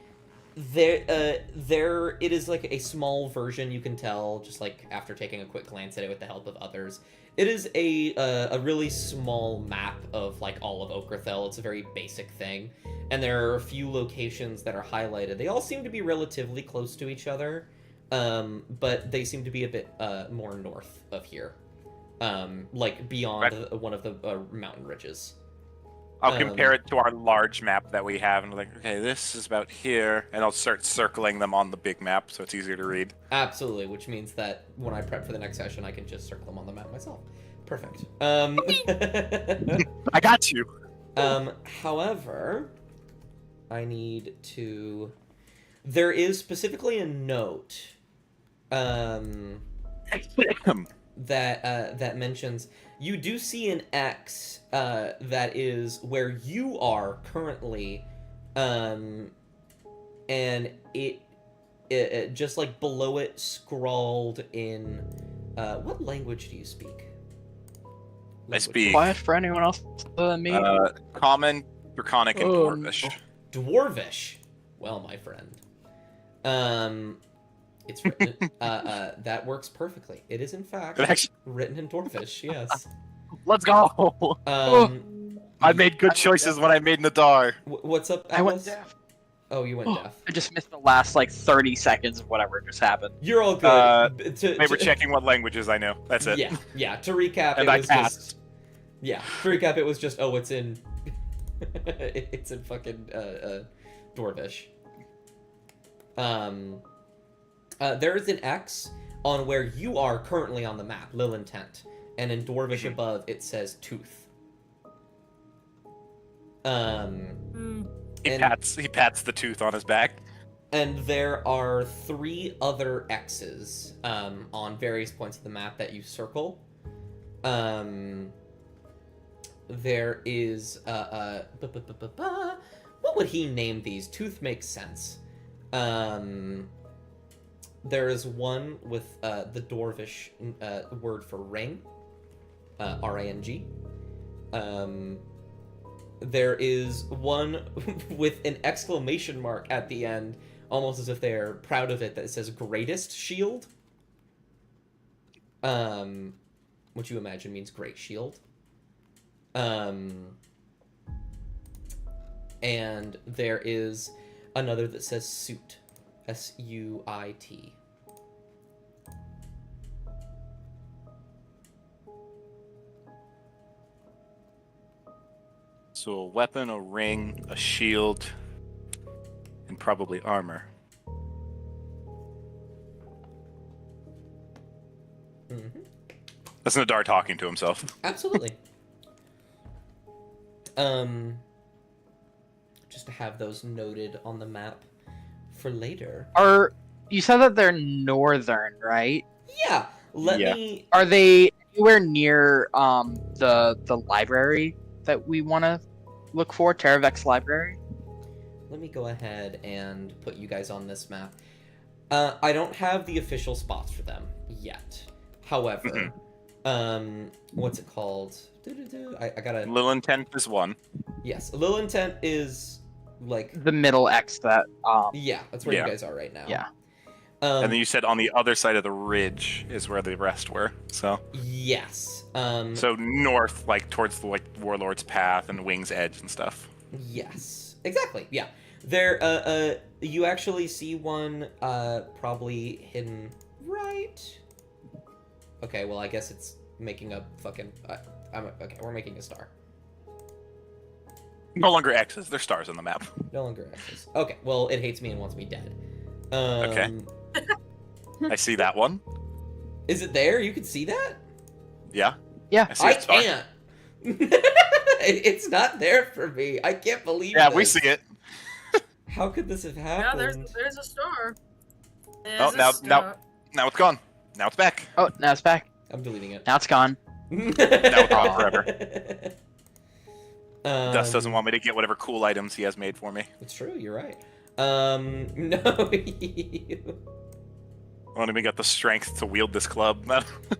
D: there it is like a small version, you can tell, just like after taking a quick glance at it with the help of others. It is a really small map of like all of Okerthel. It's a very basic thing. And there are a few locations that are highlighted. They all seem to be relatively close to each other, but they seem to be a bit more north of here. Like beyond one of the mountain ridges.
C: I'll compare it to our large map that we have, and like, okay, this is about here, and I'll start circling them on the big map so it's easier to read.
D: Absolutely, which means that when I prep for the next session, I can just circle them on the map myself. Perfect.
C: I got you.
D: However, I need to. There is specifically a note. That mentions you do see an X that is where you are currently, and it just like below it scrawled in what language do you speak?
C: I speak
A: Quiet for anyone else other than me.
C: Common, Draconic, and
A: Oh,
C: Dwarvish.
D: Dwarvish. Well, my friend. It's written. That works perfectly. It is in fact
C: It actually-
D: written in Dwarvish. Yes.
C: Let's go! I made good choices when I made Nadar.
D: What's up, Atlas?
A: I went deaf.
D: Oh, you went deaf.
A: I just missed the last like 30 seconds of whatever just happened.
D: You're all good.
C: They were checking what languages I know. That's it.
D: Yeah. To recap,
C: And
D: it
C: I
D: was
C: passed.
D: just. Yeah. To recap, it was just. Oh, it's in. It's in fucking Dwarvish. There is an X on where you are currently on the map, Lil Intent, and in Dwarvish above it says Tooth.
C: He pats the tooth on his back.
D: And there are 3 other X's on various points of the map that you circle. There is what would he name these? Tooth makes sense. There is one with the Dwarvish word for ring, R-A-N-G. There is one with an exclamation mark at the end, almost as if they're proud of it, that says greatest shield. Which you imagine means great shield. And there is another that says suit, S-U-I-T.
C: So a weapon, a ring, a shield, and probably armor.
D: Mm-hmm.
C: That's Nadar talking to himself.
D: Absolutely. Just to have those noted on the map for later.
A: You said that they're northern, right?
D: Yeah. Let
C: Yeah.
D: me.
A: Are they anywhere near the library that we want to look for, Terravex's library?
D: Let me go ahead and put you guys on this map. I don't have the official spots for them yet. However, what's it called? I gotta.
C: Lil Intent is one.
D: Yes, Lil Intent is like.
A: The middle X that
D: Yeah, that's where
C: Yeah.
D: you guys are right now.
A: Yeah.
C: And then you said on the other side of the ridge is where the rest were. So
D: Yes.
C: so north, like towards the Warlord's Path and Wing's Edge and stuff.
D: Yes. Exactly. Yeah. There. You actually see one. Probably hidden right. Okay. Well, I guess it's making a fucking. Okay. We're making a star.
C: No longer X's, they're stars on the map.
D: No longer X's. Okay. Well, it hates me and wants me dead.
C: Okay. I see that one.
D: Is it there? You can see that?
C: Yeah.
A: Yeah.
C: I see
D: I
C: a star.
D: can't. It's not there for me. I can't believe
C: Yeah,
D: this.
C: we see it.
D: How could this have
B: Yeah,
D: happened?
B: there's a star.
C: Oh, now now it's gone. Now it's back.
A: Oh, now it's back.
D: I'm deleting it.
A: Now it's gone.
C: Now it's gone forever.
D: Um,
C: Dust doesn't want me to get whatever cool items he has made for me.
D: It's true. You're right. No.
C: I want to got the strength to wield this club.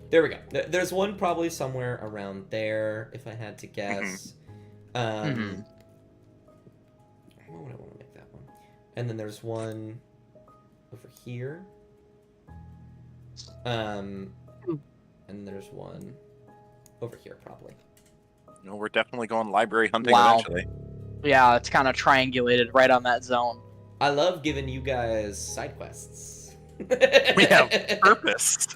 D: There we go. There's one probably somewhere around there, if I had to guess. Why would I want to make that one? And then there's one over here. And there's one over here, probably.
C: No, we're definitely going library hunting
A: Wow.
C: eventually.
A: Yeah, it's kind of triangulated right on that zone.
D: I love giving you guys side quests.
C: We have purpose.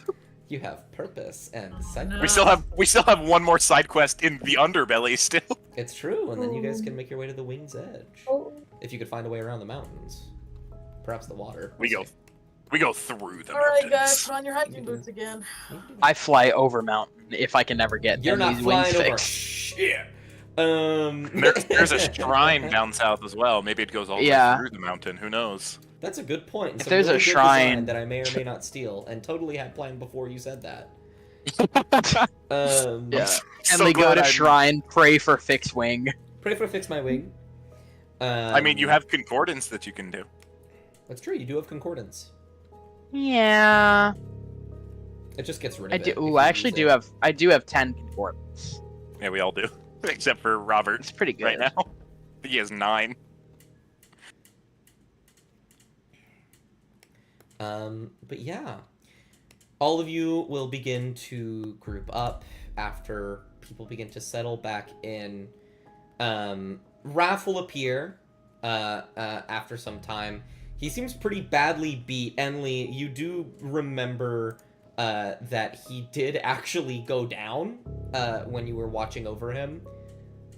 D: You have purpose and side
B: No.
D: quests.
C: We still have one more side quest in the underbelly still.
D: It's true, and then you guys can make your way to the Wing's Edge.
E: Oh,
D: If you could find a way around the mountains. Perhaps the water.
C: We go through the
B: Alright,
C: mountains.
B: guys, put on your hiking boots again.
A: I fly over mountain if I can ever get
D: You're not
A: these wings
D: flying over
A: fixed.
D: shit.
C: There's a shrine down south as well. Maybe it goes all the
A: Yeah.
C: way through the mountain. Who knows?
D: That's a good point.
A: If
D: Some
A: there's a
D: really good
A: shrine-
D: design that I may or may not steal, and totally had planned before you said that.
A: Yeah. And
C: So
A: we go
C: glad
A: to
C: I'm-
A: shrine, pray for fixed wing.
D: Pray for Fix My Wing.
C: I mean, you have concordance that you can do.
D: That's true. You do have concordance.
A: Yeah.
D: It just gets rid
A: I
D: of
A: do.
D: it.
A: Ooh,
D: if
A: I
D: you
A: actually
D: use
A: do
D: it.
A: have. I do have 10 concordance.
C: Yeah, we all do. Except for Robert
A: It's pretty good.
C: right now. He has 9.
D: But yeah. All of you will begin to group up after people begin to settle back in. Raph will appear after some time. He seems pretty badly beat. Enli, you do remember that he did actually go down when you were watching over him.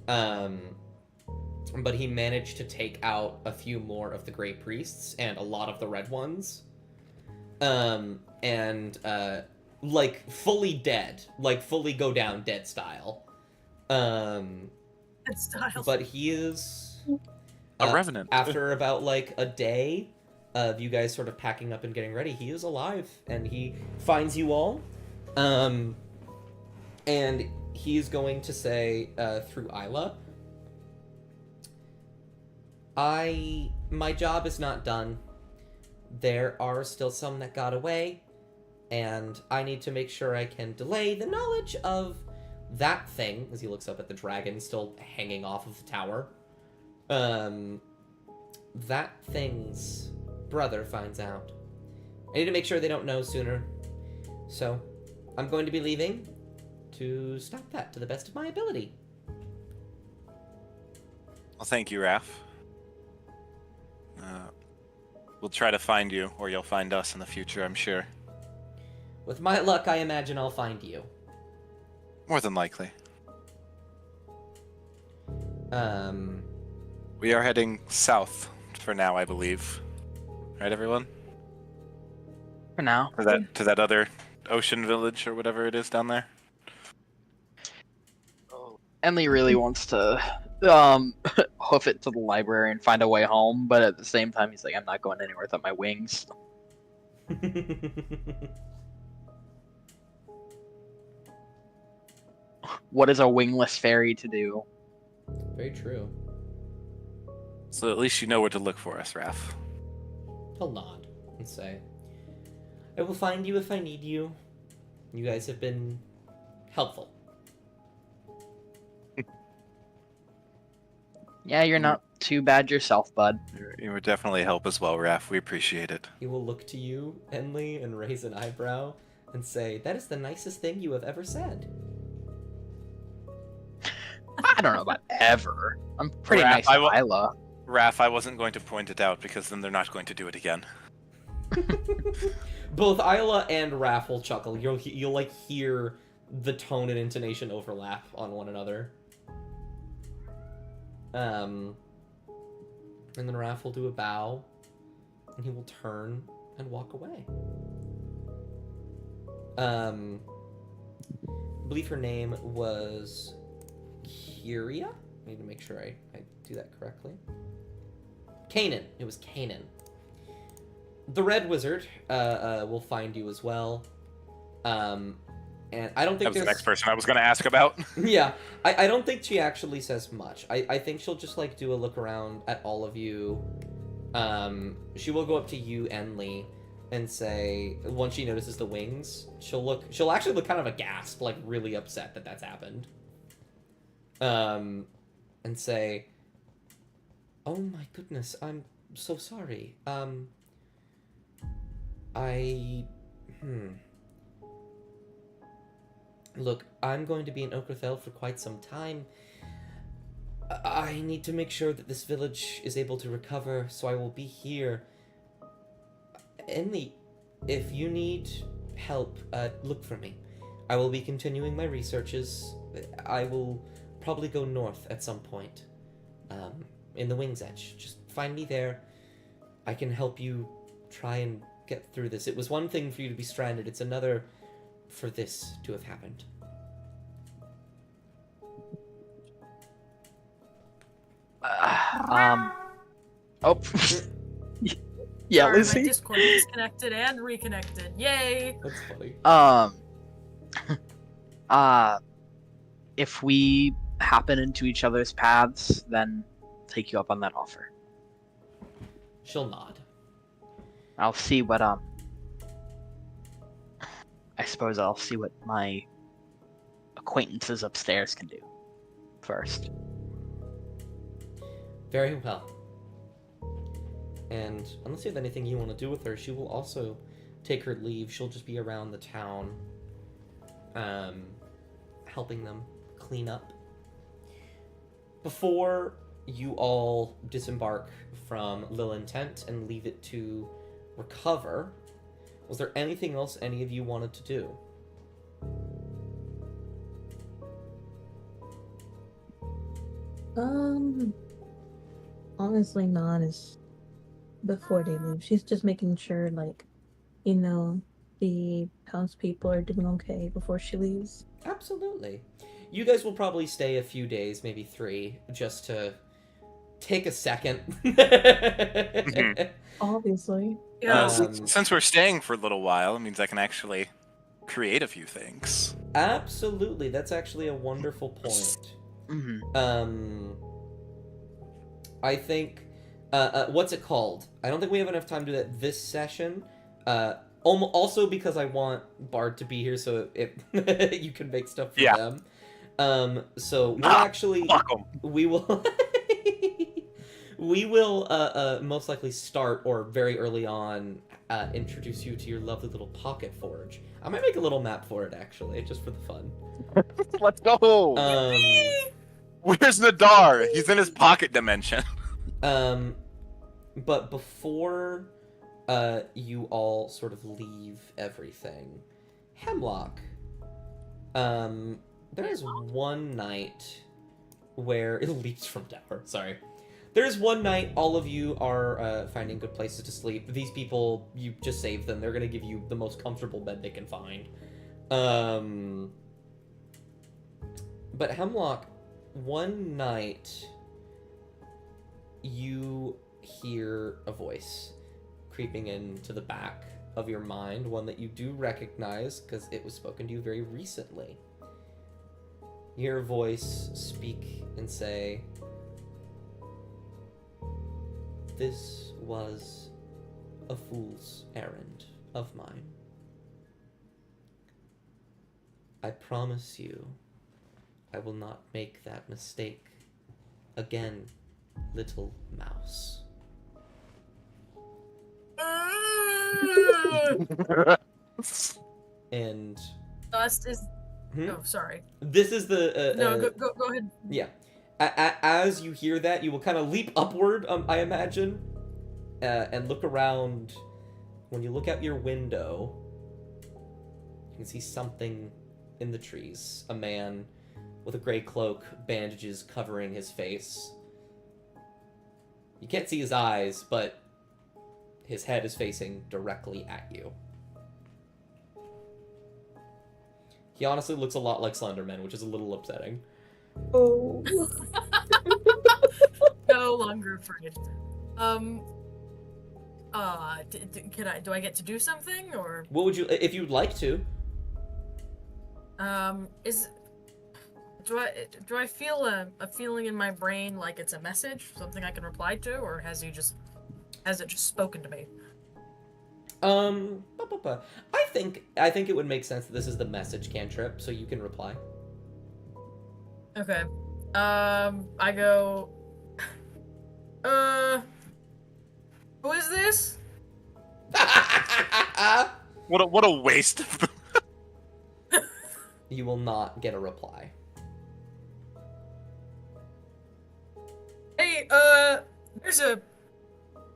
D: But he managed to take out a few more of the Grey Priests and a lot of the Red Ones. Like, fully dead. Like, fully go down dead style.
B: Dead style.
D: But he is...
C: A revenant.
D: After about, like, a day of you guys sort of packing up and getting ready, he is alive, and he finds you all. And he's going to say, through Isla, my job is not done. There are still some that got away, and I need to make sure I can delay the knowledge of that thing, as he looks up at the dragon still hanging off of the tower. That thing's brother finds out. I need to make sure they don't know sooner. So, I'm going to be leaving to stop that to the best of my ability.
C: Well, thank you, Raph. We'll try to find you, or you'll find us in the future, I'm sure.
D: With my luck, I imagine I'll find you.
C: More than likely.
D: Um,
C: We are heading south for now, I believe. Right, everyone?
A: For now.
C: To that other ocean village or whatever it is down there.
A: Enli really wants to hoof it to the library and find a way home, but at the same time he's like, I'm not going anywhere without my wings. What is a wingless fairy to do?
D: Very true.
C: So at least you know where to look for us, Raph.
D: He'll nod and say, I will find you if I need you. You guys have been helpful.
A: Yeah, you're not too bad yourself, bud.
C: You were definitely a help as well, Raph. We appreciate it.
D: He will look to you, Enli, and raise an eyebrow and say, that is the nicest thing you have ever said.
A: I don't know about ever. I'm pretty
C: Raph,
A: nice to Isla.
C: Raph, I wasn't going to point it out because then they're not going to do it again.
D: Both Isla and Raph will chuckle. You'll like hear the tone and intonation overlap on one another. And then Raph will do a bow, and he will turn and walk away. I believe her name was Kyria? I need to make sure I do that correctly. Kanan. It was Kanan. The Red Wizard will find you as well. And I don't think
C: that was the next person I was going to ask about.
D: Yeah, I don't think she actually says much. I think she'll just, like, do a look around at all of you. She will go up to you, Enli, and say, once she notices the wings, she'll actually look kind of aghast, like, really upset that that's happened. And say, oh my goodness, I'm so sorry. Look, I'm going to be in Okerthel for quite some time. I need to make sure that this village is able to recover, so I will be here. Enli, if you need help, look for me. I will be continuing my researches. I will probably go north at some point, in the Wings Edge. Just find me there. I can help you try and get through this. It was one thing for you to be stranded, it's another for this to have happened.
A: Oh. Yeah,
B: Sorry,
A: Lizzie.
B: my Discord disconnected and reconnected. Yay!
D: That's funny.
A: If we happen into each other's paths, then I'll take you up on that offer.
D: She'll nod.
A: I'll see what I suppose I'll see what my acquaintances upstairs can do. first.
D: Very well. And unless you have anything you want to do with her, she will also take her leave. She'll just be around the town, helping them clean up. Before you all disembark from Lilin Tent and leave it to recover, was there anything else any of you wanted to do?
E: Honestly, not as before they leave. She's just making sure, like, the townspeople are doing okay before she leaves.
D: Absolutely. You guys will probably stay a few days, maybe 3, just to take a second.
E: Obviously.
B: Yeah.
C: Since we're staying for a little while, it means I can actually create a few things.
D: Absolutely. That's actually a wonderful point.
A: Mm-hmm.
D: I think, what's it called? I don't think we have enough time to do that this session. Also because I want Bard to be here, so you can make stuff for them. So we'll actually, we will, we will most likely start, or very early on, introduce you to your lovely little pocket forge. I might make a little map for it, actually, just for the fun.
C: Let's go! Where's Nadar? He's in his pocket dimension.
D: But before you all sort of leave everything, Hemlock, there is one night where it leaps from tower. Sorry. There's one night all of you are finding good places to sleep. These people, you just saved them. They're gonna give you the most comfortable bed they can find. But Hemlock, one night you hear a voice creeping into the back of your mind, one that you do recognize because it was spoken to you very recently. You hear a voice speak and say, "This was a fool's errand of mine. I promise you, I will not make that mistake again, little mouse." And
B: Dust is. Oh, sorry.
D: this is the
B: No, go ahead.
D: yeah. As you hear that, you will kind of leap upward, I imagine, and look around. When you look out your window, you can see something in the trees. A man with a gray cloak, bandages covering his face. You can't see his eyes, but his head is facing directly at you. He honestly looks a lot like Slenderman, which is a little upsetting.
E: Oh.
B: No longer afraid. Do I get to do something, or?
D: What would you, if you'd like to?
B: Do I feel a feeling in my brain like it's a message, something I can reply to, or has it just spoken to me?
D: I think it would make sense that this is the message cantrip, so you can reply.
B: Okay. I go. Who is this?
C: What a waste of
D: You will not get a reply.
B: Hey, there's a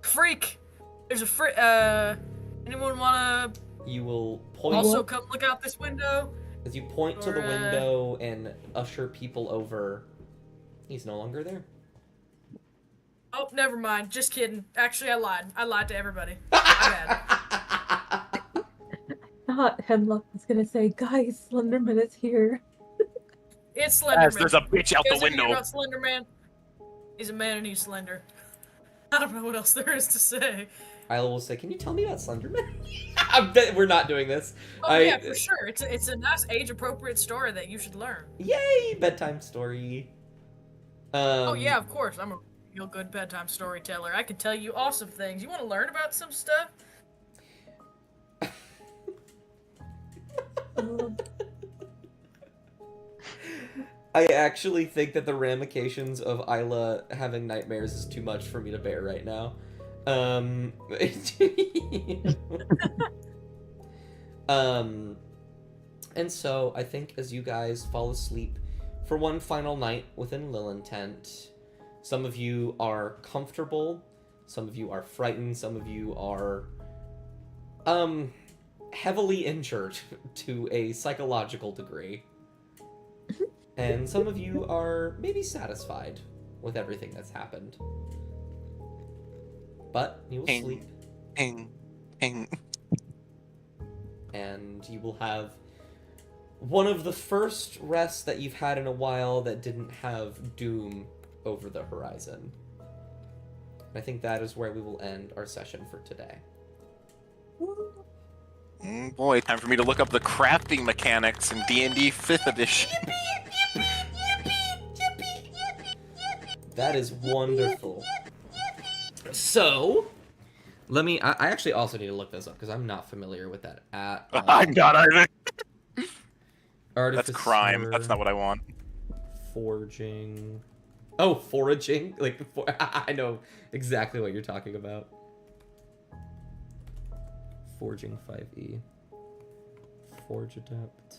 B: freak. There's a freak. Anyone wanna
D: You will point
B: also come look out this window?
D: as you point to the window and usher people over. He's no longer there.
B: Oh, never mind. Just kidding. Actually, I lied. I lied to everybody. My bad.
E: I thought Hemlock was gonna say, "Guys, Slenderman is here."
B: It's Slenderman.
C: There's a bitch out
B: You
C: the
B: guys ever hear
C: window.
B: about Slenderman? He's a man and he's slender. I don't know what else there is to say.
D: I will say, can you tell me about Slenderman? We're not doing this.
B: Oh yeah, for sure. It's a nice age-appropriate story that you should learn.
D: Yay, bedtime story.
B: Oh yeah, of course. I'm a real good bedtime storyteller. I can tell you awesome things. You want to learn about some stuff?
D: I actually think that the ramifications of Isla having nightmares is too much for me to bear right now. And so I think as you guys fall asleep for one final night within Lilientent, some of you are comfortable, some of you are frightened, some of you are heavily injured to a psychological degree. And some of you are maybe satisfied with everything that's happened. But you will
C: Ping.
D: sleep.
C: Ping. Ping.
D: And you will have one of the first rests that you've had in a while that didn't have doom over the horizon. I think that is where we will end our session for today.
C: Boy, time for me to look up the crafting mechanics in D&D 5th edition.
D: That is wonderful. So, I actually also need to look this up because I'm not familiar with that at all.
C: I'm not either.
D: Artificer,
C: That's crime. That's not what I want.
D: Forging. Oh, foraging? I know exactly what you're talking about. Forging 5e. Forge Adept.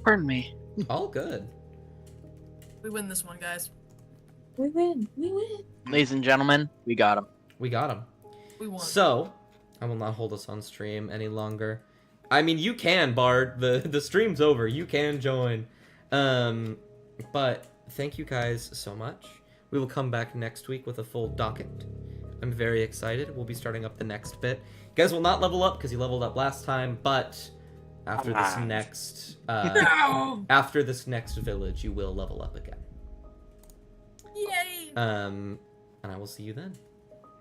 A: Pardon me.
D: All good.
B: We win this one, guys.
E: We win. We win.
A: Ladies and gentlemen, we got him.
D: We got him.
B: We won.
D: So, I will not hold us on stream any longer. I mean, you can, Bard. The stream's over. You can join. But thank you guys so much. We will come back next week with a full docket. I'm very excited. We'll be starting up the next bit. You guys will not level up because you leveled up last time, but after this next
B: No!
D: after this next village, you will level up again.
B: Yay!
D: And I will see you then.